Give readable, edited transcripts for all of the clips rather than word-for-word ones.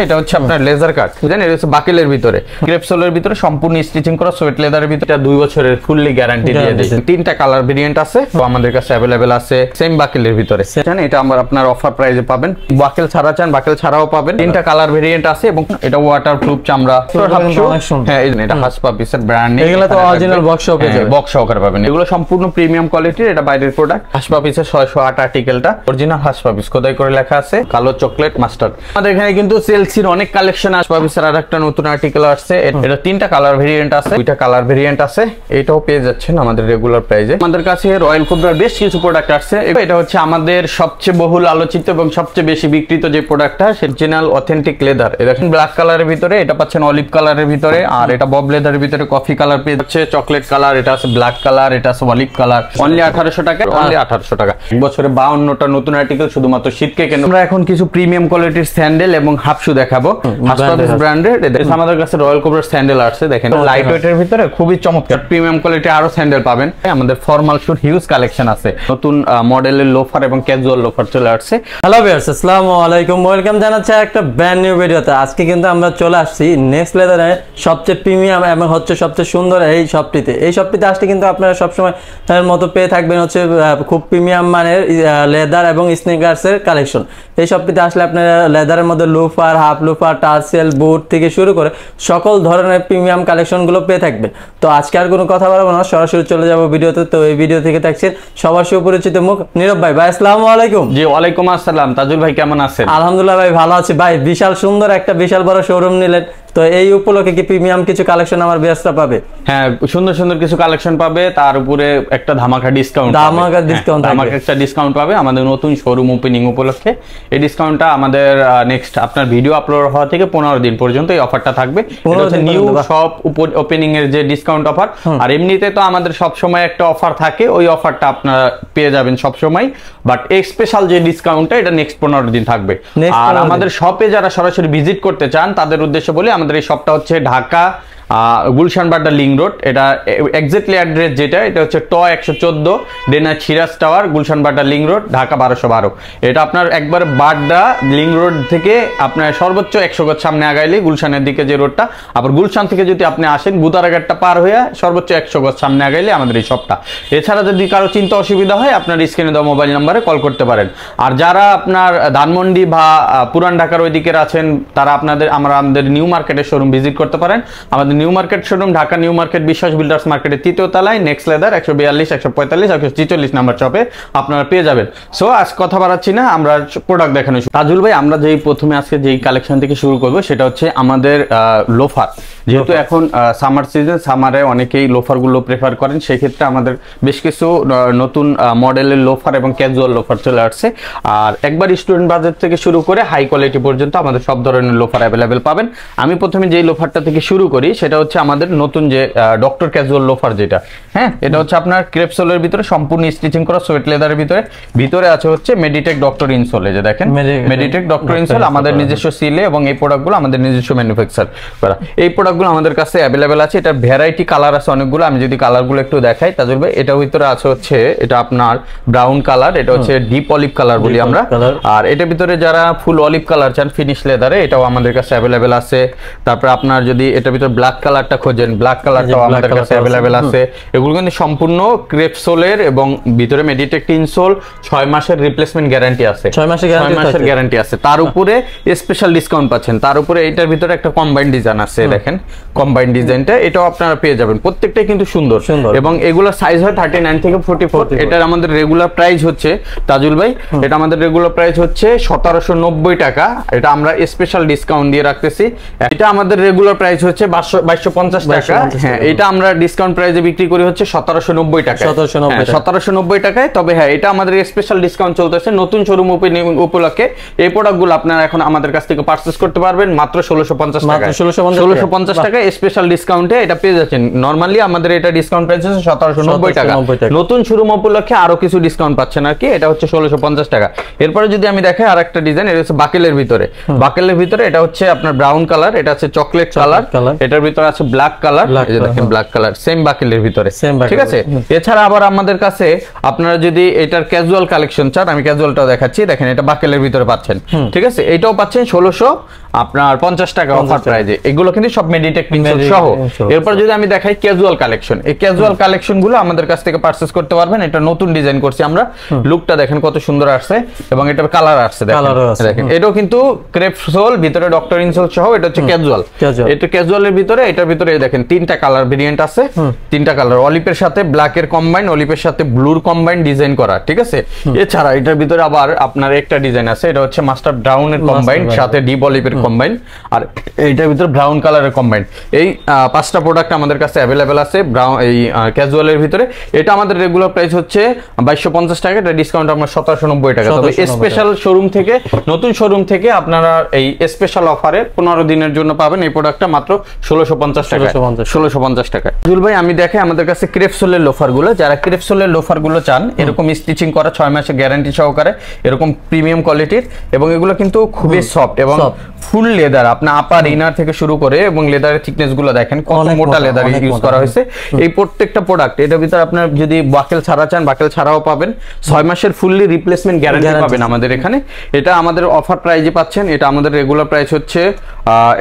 এটা হচ্ছে আপনার লেজার কাট, বুঝলেন? এটা হচ্ছে বাকেলের ভিতরে, ক্রেপসোলের ভিতরে সম্পূর্ণ স্টিচিং করা সোয়েট লেদারের ভিতরে 2 বছরের ফুললি গ্যারান্টি দিয়ে দিই। 3টা কালার ভেরিয়েন্ট আছে, তো আমাদের কাছে अवेलेबल আছে সেম বাকেলের ভিতরে। এটা আমরা আপনার অফার প্রাইসে পাবেন। বাকেল ছাড়া চান, বাকেল ছাড়াও পাবেন। 3টা কালার ভেরিয়েন্ট আছে এবং এটা ওয়াটারপ্রুফ চামড়া। হ্যাঁ, এটা হাসপা পিসের ব্র্যান্ড নেম, এগুলো তো অরিজিনাল বক্স সহকারে বক্স সহকারে পাবেন। এগুলো সম্পূর্ণ প্রিমিয়াম কোয়ালিটির, এটা বাইরের প্রোডাক্ট। হাসপা পিসের 608 আর্টিকেলটা অরিজিনাল হাসপা পিস, খোদাই করে লেখা আছে কালো চকলেট মাস্টার্ড। আমাদের এখানে কিন্তু সেলসির অনেক কালেকশন হাসপা পিসের আরেকটা নতুন আর্টিকেল আসছে। এটা 3টা কালার ভেরিয়েন্ট আছে, 2টা কালার ভেরিয়েন্ট আছে। এটাও পেয়ে যাচ্ছেন আমাদের রেগুলার প্রাইসে। আমাদের কাছে রয়্যাল কোবরার বেশ কিছু প্রোডাক্ট আসছে। এটা হচ্ছে আমাদের সবচেয়ে বহুল আলোচিত এবং সবচেয়ে বেশি বিক্রিত যে প্রোডাক্টটা, অরিজিনাল অথেন্টিক লেদার। এটা দেখেন ব্ল্যাক কালারের ভিতরে, এটা পাচ্ছেন অলিভ কালারের ভিতরে, আর এটা বব লেদারের ভিতরে কফি কালার পেয়ে যাচ্ছে, চকলেট কালার, এটা আছে ব্ল্যাক কালার, এটা আছে অলিভ কালার। অনলি 1800 টাকা, অনলি 1800 টাকা। বছরে 52টা নতুন আর্টিকেল শুধুমাত্র শীতকে কেন। আমরা এখন কিছু প্রিমিয়াম কোয়ালিটির স্যান্ডেল এবং হাফ শু দেখাবো, হাসপা পিস ব্র্যান্ডের। আমাদের কাছে রয়্যাল কোবরার স্যান্ডেল আসছে, দেখেন লাইট ওয়েটের ভিতরে খুবই চমৎকার। প্রিমিয়াম কোয়ালিটি আরো স্যান্ডেল পাবেন। আমাদের ফর্মাল শুর হিউজ কালেকশন আছে, নতুন মডেলের লোফার এবং ক্যাজুয়াল লোফার চলে আসছে। হ্যালো ভিউয়ার্স, আসসালামু আলাইকুম, ওয়েলকাম জানাচ্ছি একটা ব্র্যান্ড নিউ ভিডিওতে। আজকে কিন্তু আমরা চলে আসছি নেক্সট লেদারের সবচেয়ে প্রিমিয়াম এবং হচ্ছে সবচেয়ে সুন্দর এই শপটিতে। এই শপটিতে আসলে কিন্তু আপনারা সবসময় এর মতো পেয়ে থাকবেন হচ্ছে খুব প্রিমিয়াম মানের লেদার এবং স্নিকার্সের কালেকশন। এই শপটিতে আসলে আপনারা লেদারের মধ্যে লোফার, হাফ লোফার, টার্সেল, বুট থেকে শুরু করে সকল ধরনের প্রিমিয়াম কালেকশনগুলো পেয়ে থাকবেন। তো আজকে আর কোনো কথা বলবো না, সরাসরি চলে যাবো ভিডিওতে। তো এই ভিডিও থেকে থাকছেন সবার সুপরিচিত মুখ নীরব ভাই। ভাই আসসালামু আলাইকুম। জি ওয়ালাইকুম আসসালাম। তাজুল ভাই কেমন আছেন? আলহামদুলিল্লাহ ভাই ভালো আছি। ভাই বিশাল সুন্দর একটা বিশাল বড় শোরুম নিলেন, তো এই উপলক্ষে কি প্রিমিয়াম কিছু কালেকশন আমার ব্যবসা পাবে? হ্যাঁ, সুন্দর সুন্দর কিছু কালেকশন পাবে, তার উপরে একটা ধামাকা ডিসকাউন্ট, ধামাকা একটা ডিসকাউন্ট পাবে আমাদের নতুন শোরুম ওপেনিং উপলক্ষে। এই ডিসকাউন্টটা আমাদের নেক্সট আপনার ভিডিও আপলোড হওয়া থেকে 15 দিন পর্যন্ত এই অফারটা থাকবে। এটা হচ্ছে নিউ শপ ওপেনিং এর যে ডিসকাউন্ট অফার। আর এমনিতে তো আমাদের সব সময় একটা অফার থাকে, ওই অফারটা আপনারা পেয়ে যাবেন সব সময়, বাট এই স্পেশাল যে ডিসকাউন্টটা এটা নেক্সট 15 দিন থাকবে। আর আমাদের শপে যারা সরাসরি ভিজিট করতে চান তাদের উদ্দেশ্যে বলি, আমাদের এই শপটা হচ্ছে ঢাকা গুলশান বাড্ডা লিং রোড। এটা এক্স্যাক্টলি অ্যাড্রেস যেটা, এটা হচ্ছে 114 Dena Siraj tower, Gulshan Badda link road, Dhaka 1212। এটা আপনার একবার বাড্ডা লিং রোড থেকে আপনার সর্বোচ্চ 100 গজ সামনে আগাইলে গুলশানের দিকে যে রোডটা, আবার গুলশান থেকে যদি আপনি আসেন বুতারাঘাটটা পার হয়ে সর্বোচ্চ 100 গজ সামনে আগাইলে আমাদের এই শপটা। এছাড়া যদি কারো চিন্তা অসুবিধা হয় আপনার স্ক্রিনে দেওয়া মোবাইল নাম্বারে কল করতে পারেন। আর যারা আপনার ধানমন্ডি বা পুরান ঢাকার ওই দিকের আছেন, তারা আমাদের নিউ মার্কেটের শোরুম ভিজিট করতে পারেন। আমাদের new market showroom Dhaka new market বিশ্বাস বিল্ডার্স মার্কেটের 3য় তলায় নেক্সট লেদার 142, 145, 146 নাম্বার শপে আপনারা পেয়ে যাবেন। সো আজ কথা বাড়াচ্ছি না, আমরা প্রোডাক্ট দেখানো শুরু। তাজুল ভাই, আমরা যেই প্রথমে আজকে যেই কালেকশন থেকে শুরু করব সেটা হচ্ছে আমাদের লোফার। যেহেতু এখন সামার সিজন, সামারে অনেকেই লোফারগুলো প্রেফার করেন, সেই ক্ষেত্রে আমাদের বেশ কিছু নতুন মডেলের লোফার এবং ক্যাজুয়াল লোফার চলে আসছে। আর একবার স্টুডেন্ট বাজেট থেকে শুরু করে হাই কোয়ালিটি পর্যন্ত আমাদের সব ধরনের লোফার অ্যাভেলেবেল পাবেন। আমি প্রথমে যেই লোফারটা থেকে শুরু করি সেটা হচ্ছে আমাদের নতুন যে ডক্টর ক্যাজুয়াল লোফার যেটা। হ্যাঁ, এটা হচ্ছে আপনার ক্রেপসোলের ভিতরে সম্পূর্ণ স্টিচিং করা সোয়েট লেদারের ভিতরে আছে হচ্ছে মেডিটেক ডক্টর ইনসোল। এই যে দেখেন মেডিটেক ডক্টর ইনসোল আমাদের নিজস্ব সিলে, এবং এই প্রোডাক্টগুলো আমাদের নিজস্ব ম্যানুফ্যাকচার করা। এই প্রোডাক্টগুলো আমাদের কাছে অ্যাভেলেবেল আছে। এটা ভ্যারাইটি কালার আছে অনেকগুলো, আমি যদি কালারগুলো একটু দেখাই তাজুল ভাই। এটার ভিতরে আছে হচ্ছে এটা আপনার ব্রাউন কালার, এটা হচ্ছে ডিপ অলিভ কালার বলি আমরা। আর এটার ভিতরে যারা ফুল অলিভ কালার চান ফিনিশ লেদারে, এটাও আমাদের কাছে অ্যাভেলেবেল আছে। তারপর আপনার যদি এটার ভিতরে ব্ল্যাক কালারটা খোঁজেন, ব্ল্যাক কালারটাও আমাদের কাছে অ্যাভেলেবেল আছে। এগুলো কিন্তু সম্পূর্ণ ক্রেপসোলের এবং ভিতরে মেডিটেক ইনসোল, 6 মাসের রিপ্লেসমেন্ট গ্যারান্টি আছে, 6 মাসের গ্যারান্টি আছে। তার উপরে স্পেশাল ডিসকাউন্ট পাচ্ছেন। তার উপরে এটার ভিতরে একটা কম্বাইন্ড ডিজাইন আছে, দেখেন কম্বাইন্ড ডিজাইনটা, এটাও আপনারা পেয়ে যাবেন। প্রত্যেকটাই কিন্তু সুন্দর এবং এগুলো সাইজ হয় 39 থেকে 44। এটার আমাদের রেগুলার প্রাইস হচ্ছে তাজুল ভাই, এটা আমাদের রেগুলার প্রাইস হচ্ছে 1790 টাকা। এটা আমরা স্পেশাল ডিসকাউন্ট দিয়ে রাখতেছি। এটা আমাদের রেগুলার প্রাইস হচ্ছে 2250 টাকা। হ্যাঁ, এটা আমরা ডিসকাউন্ট প্রাইসে বিক্রি করি হচ্ছে 1790 টাকা, 1790 টাকায়। তবে হ্যাঁ, এটা আমাদের স্পেশাল ডিসকাউন্ট চলতেছে নতুন শোরুম ওপেনিং উপলক্ষে। এই প্রোডাক্টগুলো আপনারা এখন আমাদের কাছ থেকে পারচেজ করতে পারবেন মাত্র 1650 টাকা, 1650 টাকায় স্পেশাল ডিসকাউন্টে এটা পেয়ে যাচ্ছেন। নরমালি আমাদের এটা ডিসকাউন্ট প্রাইস হচ্ছে 1790 টাকা। নতুন শোরুম উপলক্ষে আরো কিছু ডিসকাউন্ট পাচ্ছেন আর কি, এটা হচ্ছে 1650 টাকা। এরপরে যদি আমি দেখাই আরেকটা ডিজাইন, এটা হচ্ছে বাকেলের ভিতরে। বাকেলের ভিতরে এটা হচ্ছে আপনার ব্রাউন কালার, এটা হচ্ছে চকলেট কালার, এটার ভিতরে আছে ব্ল্যাক কালার, এই যে দেখেন ব্ল্যাক কালার সেম বাকেলের ভিতরে, ঠিক আছে। এছাড়া আবার আমাদের কাছে আপনারা যদি এটার ক্যাজুয়াল কালেকশন চান, আমি ক্যাজুয়ালটাও দেখাচ্ছি। দেখেন এটা বাকেলের ভিতরে পাচ্ছেন, ঠিক আছে। এটাও পাচ্ছেন আপনার 50 টাকা অফার প্রাইজে। এগুলো কিন্তু সব মেডিটেক ইনসোল সহ। এরপর যদি আমি দেখাই ক্যাজুয়াল কালেকশন, এই ক্যাজুয়াল কালেকশন গুলো আমাদের কাছ থেকে পারচেজ করতে পারবেন। এটা নতুন ডিজাইন করছি আমরা, লুকটা দেখেন কত সুন্দর আসছে এবং এটা কালার আসছে দেখেন। এটাও কিন্তু ক্রেপ সোল, ভিতরে ডক্টর ইনসোল সহ। এটা হচ্ছে ক্যাজুয়াল, এটা ক্যাজুয়ালের ভিতরে, এটার ভিতরে দেখেন 3টা কালার ভেরিয়েন্ট আছে, 3টা কালার, অলিভের সাথে ব্ল্যাকের কম্বাইন, অলিভের সাথে ব্লুর কম্বাইন ডিজাইন করা, ঠিক আছে। এছাড়া এটার ভিতরে আবার আপনার একটা ডিজাইন আছে, এটা হচ্ছে মাস্টার ব্রাউনের কম্বাইন সাথে ডিপ অলিভের কম্বাইন, আর এইটার ভিতরে ব্রাউন কালারের কম্বাইন। এই 5টা প্রোডাক্ট আমাদের কাছে অ্যাভেলেবেল আছে ব্রাউন এই ক্যাজুয়ালের ভিতরে। এটা আমাদের রেগুলার প্রাইস হচ্ছে 2250 টাকা, এটা ডিসকাউন্ট আমরা 1790 টাকা। তবে স্পেশাল শোরুম থেকে, নতুন শোরুম থেকে আপনারা এই স্পেশাল অফারে 15 দিনের জন্য পাবেন এই প্রোডাক্টটা মাত্র 1650 টাকা। 1650 টাকা। জুল ভাই আমি দেখাই আমাদের কাছে ক্রেপসোলের লোফার গুলো, যারা ক্রেপসোলের লোফার গুলো চান এরকম স্টিচিং করা 6 মাসের গ্যারান্টি সহকারে, এরকম প্রিমিয়াম কোয়ালিটির, এবং এগুলো কিন্তু খুবই সফট এবং ফুল লেদার, আপনার আপার ইনার থেকে শুরু করে, এবং লেদারের থিকনেস গুলো দেখেন কত মোটা লেদার ইউজ করা হয়েছে। এই প্রত্যেকটা প্রোডাক্ট, এটার ভিতরে আপনার যদি বাকেল ছাড়া চান বাকেল ছাড়াও পাবেন, 6 মাসের ফুললি রিপ্লেসমেন্ট গ্যারান্টি পাবেন আমাদের এখানে। এটা আমাদের অফার প্রাইজে পাচ্ছেন, এটা আমাদের রেগুলার প্রাইস হচ্ছে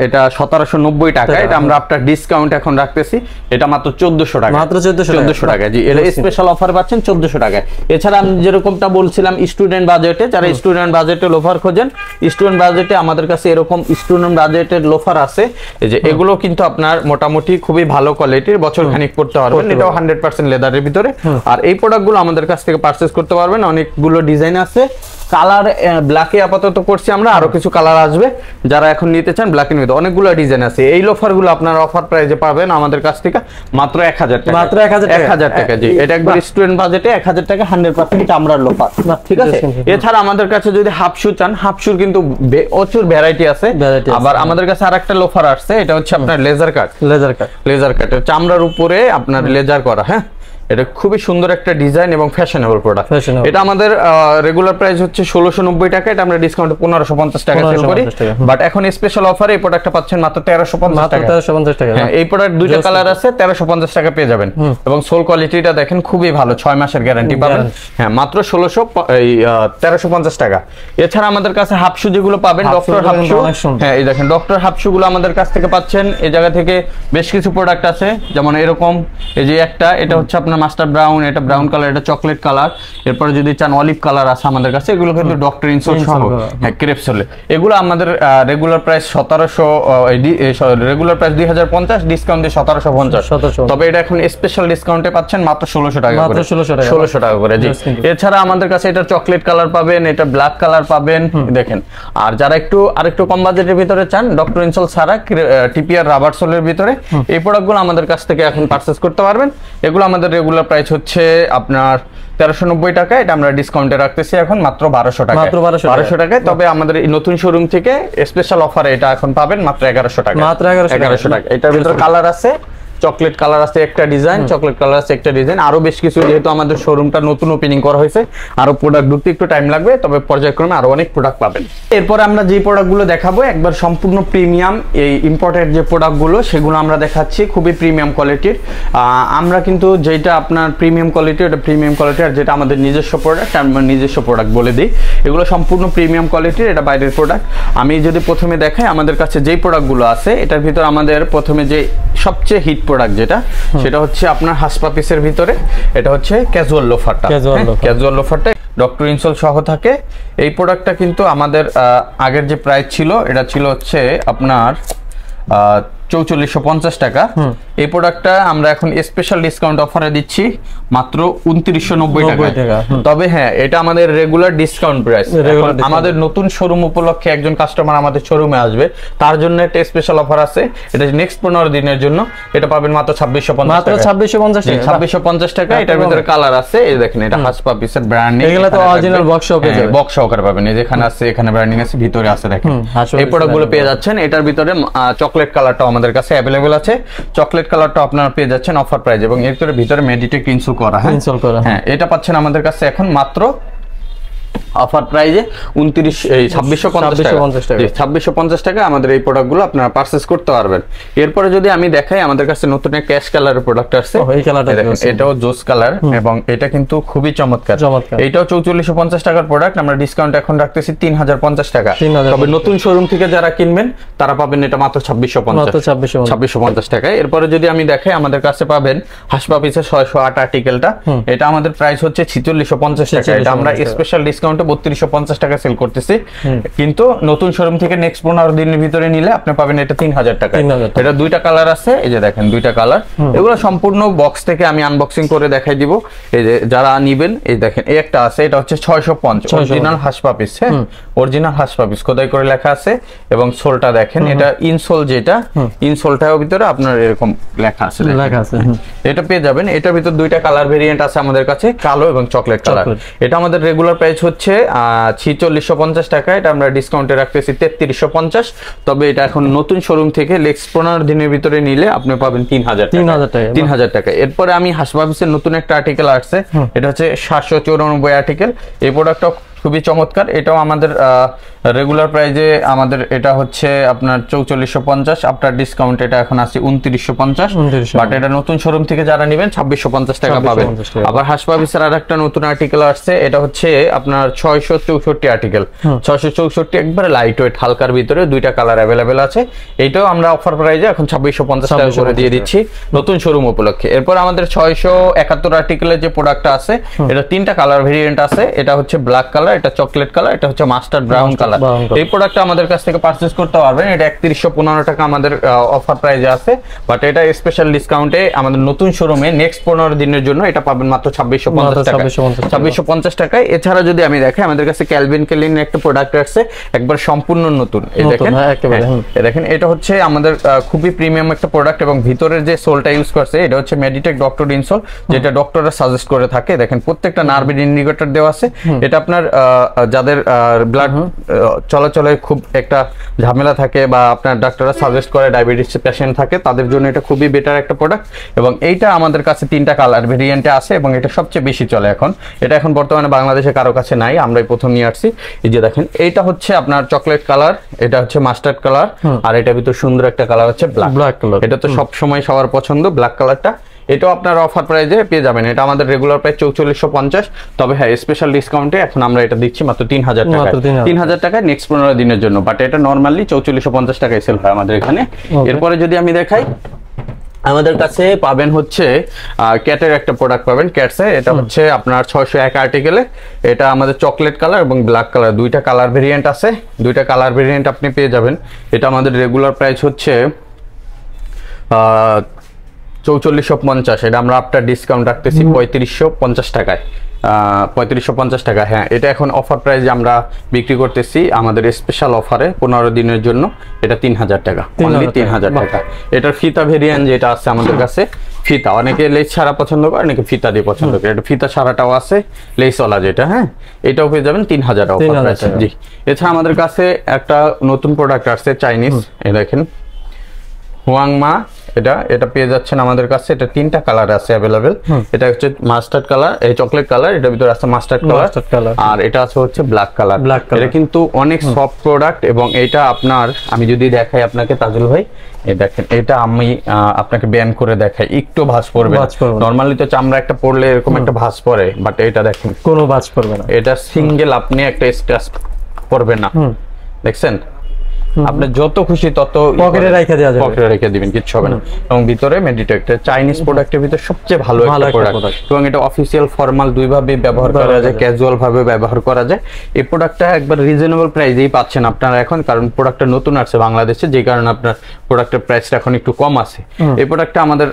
এটা 1790 টাকা, এটা আমরা আপনার ডিসকাউন্ট এখন রাখতেছি, এটা মাত্র 1400 টাকা, মাত্র 1400 টাকা। জি, এটা স্পেশাল অফার পাচ্ছেন 1400 টাকায়। এছাড়া আমি যেরকমটা বলছিলাম স্টুডেন্ট বাজেটে, যারা স্টুডেন্ট বাজেটে লোফার খোঁজেন, স্টুডেন্ট বাজেটে আমাদের কাছে এরকম স্টুডেন্ট বাজেটের লোফার আছে, এই যে এগুলো কিন্তু আপনার মোটামুটি খুবই ভালো কোয়ালিটির, বছর খানিক পড়তে পারবেন, এটাও 100% লেদারের ভিতরে। আর এই প্রোডাক্টগুলো আমাদের কাছ থেকে পারচেজ করতে পারবেন, অনেকগুলো ডিজাইন আছে। কালার ব্ল্যাকে আপাতত করছি আমরা, আরো কিছু কালার আসবে, যারা এখন নিতে চান ব্ল্যাক এর মধ্যে অনেকগুলো ডিজাইন আছে। এই লোফার গুলো আপনার অফার প্রাইসে পাবেন আমাদের কাছ থেকে মাত্র 1000 টাকা, মাত্র 1000 টাকা। জি, এটা একবার স্টুডেন্ট বাজেটে 1000 টাকা, 100% চামড়ার লোফার, ঠিক আছে। এছাড়া আমাদের কাছে যদি হাফ শু চান, হাফ শুর কিন্তু প্রচুর ভ্যারাইটি আছে। আবার আমাদের কাছে আরেকটা লোফার আসছে, এটা হচ্ছে আপনার লেজার কাট, লেজার কাট চামড়ার উপরে আপনার লেজার করা। হ্যাঁ, এটা খুবই সুন্দর একটা ডিজাইন এবং ফ্যাশনেবল প্রোডাক্ট। এটা আমাদের রেগুলার প্রাইস হচ্ছে 1690 টাকা, এটা আমরা ডিসকাউন্টে 1550 টাকা সেল করি, বাট এখন স্পেশাল অফারে এই প্রোডাক্টটা পাচ্ছেন মাত্র 1350 টাকা। 1350 টাকা। হ্যাঁ, এই প্রোডাক্ট দুইটা কালার আছে, 1350 টাকা পেয়ে যাবেন, এবং সোল কোয়ালিটিটা দেখেন খুবই ভালো, 6 মাসের গ্যারান্টি পাবেন। হ্যাঁ, মাত্র 1350 টাকা। এছাড়া আমাদের কাছে হাফ শু যেগুলো পাবেন, ডক্টর হাফ শু, হ্যাঁ এই দেখেন ডক্টর হাফ শু গুলো আমাদের কাছ থেকে পাচ্ছেন। এই জায়গা থেকে বেশ কিছু প্রোডাক্ট আছে, যেমন এরকম, এই যে একটা, এটা হচ্ছে আপনার মাস্টার ব্রাউন, এটা ব্রাউন কালার, এটা চকলেট কালার, এরপরে যদি চান অলিভ কালার আছে আমাদের কাছে, এগুলো কিন্তু ডক্টর ইনসোল সহ, হ্যাঁ ক্রেপসোলে। এগুলো আমাদের regular price 1700, regular price 2050, discount দিয়ে 1750, তবে এটা এখন স্পেশাল ডিসকাউন্টে পাচ্ছেন মাত্র 1600 টাকা, মাত্র 1600 টাকা করে। জি, এছাড়া আমাদের কাছে এটা চকলেট কালার পাবেন, এটা ব্ল্যাক কালার পাবেন, দেখেন। আর যারা আরেকটু কম বাজেটের ভিতরে চান, ডক্টর ইনসোল ছাড়া টিপিআর রাবার সোলের ভিতরে, এই প্রোডাক্টগুলো আমাদের কাছ থেকে এখন পারচেজ করতে পারবেন। এগুলো আমাদের রেগুলার প্রাইস হচ্ছে আপনার 1390 টাকা, এটা আমরা ডিসকাউন্টে রাখতেছি এখন মাত্র 1200 টাকা, মাত্র 1200 টাকায়। তবে আমাদের এই নতুন শোরুম থেকে স্পেশাল অফারে এটা এখন পাবেন মাত্র 1100 টাকা, মাত্র 1100 টাকা। এটার ভিতরে কালার আছে, চকলেট কালার আছে একটা ডিজাইন, চকলেট কালার আছে একটা ডিজাইন, আরো বেশ কিছু, যেহেতু আমাদের শোরুমটা নতুন ওপেনিং করা হয়েছে, আরো প্রোডাক্ট ঢুকতে একটু টাইম লাগবে, তবে পর্যায়ক্রমে আরো অনেক প্রোডাক্ট পাবেন। এরপরে আমরা যে প্রোডাক্টগুলো দেখাবো একবার সম্পূর্ণ প্রিমিয়াম, এই ইম্পোর্টেড যে প্রোডাক্টগুলো সেগুলো আমরা দেখাচ্ছি, খুবই প্রিমিয়াম কোয়ালিটির। আমরা কিন্তু যেটা আপনার প্রিমিয়াম কোয়ালিটি, ওটা প্রিমিয়াম কোয়ালিটি, আর যেটা আমাদের নিজস্ব প্রোডাক্ট, আমরা নিজস্ব প্রোডাক্ট বলে দিই, এগুলো সম্পূর্ণ প্রিমিয়াম কোয়ালিটির, এটা বাইরের প্রোডাক্ট। আমি যদি প্রথমে দেখাই আমাদের কাছে যেই প্রোডাক্টগুলো আছে, এটার ভিতর আমাদের প্রথমে যে সবচেয়ে হিট প্রোডাক্ট যেটা, সেটা হচ্ছে আপনার হাসপা পিসের ভিতরে, এটা হচ্ছে ক্যাজুয়াল লোফারটা, ক্যাজুয়াল লোফারটা ডক্টর ইনসোল সহ থাকে। এই প্রোডাক্টটা কিন্তু আমাদের আগের যে প্রাইস ছিল, এটা ছিল হচ্ছে আপনার 4450 টাকা। এই প্রোডাক্টটা আমরা এখন স্পেশাল ডিসকাউন্ট অফারে দিচ্ছি মাত্র 2990 টাকা। তবে হ্যাঁ, এটা আমাদের রেগুলার ডিসকাউন্ট প্রাইস। আমাদের নতুন শোরুম উপলক্ষে একজন কাস্টমার আমাদের শোরুমে আসবে, তার জন্য একটা স্পেশাল অফার আছে, এটা নেক্সট 15 দিনের জন্য, এটা পাবেন মাত্র 2650 মাত্র 2650 টাকা। এটার ভিতরে কালার আছে, এই দেখেন, এটা হাসপা পিসের ব্র্যান্ডিং, এগুলো তো অরিজিনাল বক্স শপে যাবে, বক্স সহকারে পাবেন, এই যেখানে আছে, এখানে ব্র্যান্ডিং আছে, ভিতরে আছে, দেখেন এই প্রোডাক্টগুলো পেয়ে যাচ্ছেন। এটার ভিতরে চকলেট কালারটাও আমাদের কাছে अवेलेबल আছে, চকলেট কালারটা আপনারা পেয়ে যাচ্ছেন অফার প্রাইস, এবং এর ভিতরে মেডিটেক ইনসোল করা। হ্যাঁ, এটা পাচ্ছেন আমাদের কাছে এখন মাত্র অফার প্রাইজে 2650 টাকা আমাদের এই প্রোডাক্টগুলো আপনারা পারচেজ করতে পারবেন। এরপরে যদি আমি দেখাই, আমাদের কাছে নতুন একটা ক্যাশ কালারের প্রোডাক্ট আছে, এই কালারটা দেখেন, এটাও জোস কালার এবং এটা কিন্তু খুবই চমৎকার। এটাও 4450 টাকার প্রোডাক্ট, আমরা ডিসকাউন্ট এখন রাখতেছি 3050 টাকা। তবে নতুন শোরুম থেকে যারা কিনবেন তারা পাবেন এটা মাত্র 2650 টাকায়। এরপরে যদি আমি দেখাই, আমাদের কাছে পাবেন হাসপাপিসের 608 আর্টিকেলটা, এটা আমাদের প্রাইস হচ্ছে 4650 টাকা। এটা আমরা স্পেশাল ডিসকাউন্টে 3250 টাকা সেল করতেছি, কিন্তু নতুন শোরুম থেকে নেক্সট 15 দিনের ভিতরে নিলে আপনি পাবেন এটা 3000 টাকা। এটা দুইটা কালার আছে, এই যে দেখেন দুইটা কালার। এগুলো সম্পূর্ণ বক্স থেকে আমি আনবক্সিং করে দেখাই দিব। এই যে যারা নিবেন, এই দেখেন এই একটা আছে, এটা হচ্ছে 605 অরিজিনাল হাসপাপিস। হ্যাঁ, অরিজিনাল হাসপাপিস খোদাই করে লেখা আছে এবং সোলটা দেখেন, এটা ইনসোল, যেটা ইনসোলটাও ভিতরে আপনার এরকম লেখা আছে। এটা পেয়ে যাবেন। এটার ভিতর দুইটা কালার ভেরিয়েন্ট আছে আমাদের কাছে, কালো এবং চকলেট কালার। এটা আমাদের রেগুলার প্রাইস হচ্ছে 4650 টাকা, এটা আমরা ডিসকাউন্টে রাখতেছি 3350। তবে এটা এখন নতুন শোরুম থেকে নেক্সট 15 দিনের ভিতরে নিলে আপনি পাবেন 3000 টাকা। এরপরে আমি হাসপাপিসের নতুন একটা আর্টিকেল আসছে, এটা হচ্ছে 794 আর্টিকেল। এই প্রোডাক্টটা খুবই চমৎকার। এটাও আমাদের রেগুলার প্রাইজে আমাদের এটা হচ্ছে আপনার 4450, আফটার ডিসকাউন্ট এটা এখন আছে 2950। বাট এটা নতুন শোরুম থেকে যারা নেবেন 2650 টাকা পাবেন। আবার হাসপাপিসের আর একটা নতুন আর্টিকেল আসছে, এটা হচ্ছে আপনার 664 আর্টিকেল। 664 একবারে লাইট ওয়েট হালকার ভিতরে, দুইটা কালার অ্যাভেলেবেল আছে। এটাও আমরা অফার প্রাইজে এখন 2650 টাকা করে দিয়ে দিচ্ছি নতুন শোরুম উপলক্ষে। এরপর আমাদের 671 আর্টিকেলের যে প্রোডাক্টটা আছে, এটা তিনটা কালার ভেরিয়েন্ট আছে। এটা হচ্ছে ব্ল্যাক কালার, এটা চকলেট কালার, এটা হচ্ছে মাস্টার্ড ব্রাউন কালার। এই প্রোডাক্টটা আমাদের কাছ থেকে পারচেজ করতে পারবেন। এটা 3115 টাকা আমাদের অফার প্রাইজে আছে, বাট এটা স্পেশাল ডিসকাউন্টে আমাদের নতুন শোরুমে নেক্সট 15 দিনের জন্য এটা পাবেন মাত্র 2650 টাকায়। এছাড়া যদি আমি দেখাই, আমাদের কাছে ক্যালভিন ক্লিন একটা প্রোডাক্ট আছে, একবার সম্পূর্ণ নতুন। এই দেখেন, দেখেন এটা হচ্ছে আমাদের খুবই প্রিমিয়াম একটা প্রোডাক্ট এবং ভিতরের যে সোলটা ইউজ করছে এটা হচ্ছে মেডিটেক ডক্টর ইনসোল, যেটা ডক্টররা সাজেস্ট করে থাকে। দেখেন প্রত্যেকটা নার্ভের ইন্ডিকেটর দেওয়া আছে। এটা আপনার যাদের ব্লাড চলাচলে খুব একটা ঝামেলা থাকে বা আপনার ডাক্তাররা সাজেস্ট করে ডায়াবেটিস পেশেন্ট থাকে, তাদের জন্য এটা খুবই বেটার একটা প্রোডাক্ট। এবং এইটা আমাদের কাছে তিনটা কালার ভেরিয়েন্টে আছে এবং এটা সবচেয়ে বেশি চলে এখন। এটা এখন বর্তমানে বাংলাদেশে কারো কাছে নাই, আমরাই প্রথম নিয়ে আসছি। এই যে দেখেন, এইটা হচ্ছে আপনার চকলেট কালার, এটা হচ্ছে মাস্টার্ড কালার, আর এটার ভিতর সুন্দর একটা কালার হচ্ছে ব্ল্যাক কালার। এটা তো সব সময় সবার পছন্দ, ব্ল্যাক কালারটা। এটাও আপনার অফার প্রাইজে পেয়ে যাবেন। এটা আমাদের রেগুলার প্রাইস 4450, তবে হ্যাঁ স্পেশাল ডিসকাউন্টে এখন আমরা এটা দিচ্ছি মাত্র 3000 টাকা। 3000 টাকায় নেক্সট 15 দিনের জন্য, বাট এটা নরমালি 4450 টাকায় সেল হয় আমাদের এখানে। এরপরে যদি আমি দেখাই, আমাদের কাছে পাবেন হচ্ছে ক্যাটের একটা প্রোডাক্ট পাবেন, ক্যাটসে। এটা হচ্ছে আপনার 601 আর্টিকেলে, এটা আমাদের চকলেট কালার এবং ব্ল্যাক কালার, দুইটা কালার ভেরিয়েন্ট আছে। দুইটা কালার ভেরিয়েন্ট আপনি পেয়ে যাবেন। এটা আমাদের রেগুলার প্রাইস হচ্ছে 4450, এটা আমরা আফটার ডিসকাউন্ট রাখতেছি 3550 টাকায়। 3550 টাকা। হ্যাঁ, এটা এখন অফার প্রাইসে আমরা বিক্রি করতেছি আমাদের স্পেশাল অফারে 15 দিনের জন্য। এটা 3000 টাকা, অনলি 3000 টাকা। এটার ফিতা ভেরিয়েন্ট যেটা আছে আমাদের কাছে, ফিতা অনেকে লেস ছাড়া পছন্দ করে, অনেকে ফিতা দিয়ে পছন্দ করে। এটা ফিতা ছাড়াটাও আছে, লেসওয়ালা যেটা, হ্যাঁ এটাও পেয়ে যাবেন 3000 অফার প্রাইসে। জি, এছাড়া আমাদের কাছে একটা নতুন প্রোডাক্ট আসছে চাইনিজ, এই দেখেন হুয়াংমা। এটা পেয়ে যাচ্ছেন আমাদের কাছে। এটা তিনটা কালার আছে अवेलेबल। এটা হচ্ছে মাস্টার্ড কালার, এই চকলেট কালার, এটার ভিতরে আছে মাস্টার্ড কালার, আর এটা আছে হচ্ছে ব্ল্যাক কালার। এটা কিন্তু অনেক সফট প্রোডাক্ট এবং এটা আপনার, আমি যদি দেখাই আপনাকে তাজুল ভাই, এই দেখেন এটা আমি আপনাকে ব্যান করে দেখাই, একটু ভাঁজ পড়বে। নরমালি তো চামড়া একটা পড়লে এরকম একটা ভাঁজ পড়ে, বাট এটা দেখেন কোনো ভাঁজ পড়বে না। এটা সিঙ্গেল আপনি একটা স্ক্র্যাচ পড়বে না, দেখছেন? আপনি যত খুশি তত পকেটে রেখে দেওয়া যাবে, পকেটে রেখে দিবেন, কিচ্ছু হবে না। এবং ভিতরে মেডিটেক্টের চাইনিজ প্রোডাক্টের ভিতরে সবচেয়ে ভালো একটা প্রোডাক্ট, এবং এটা অফিসিয়াল ফর্মাল দুইভাবে ব্যবহার করা যায়, ক্যাজুয়াল ভাবে ব্যবহার করা যায়। এই প্রোডাক্টটা একবার রিজনেবল প্রাইসেই পাচ্ছেন আপনারা এখন, কারণ প্রোডাক্টটা নতুন আসছে বাংলাদেশে, যে কারণে আপনার প্রোডাক্টের প্রাইসটা এখন একটু কম আছে। এই প্রোডাক্টটা আমাদের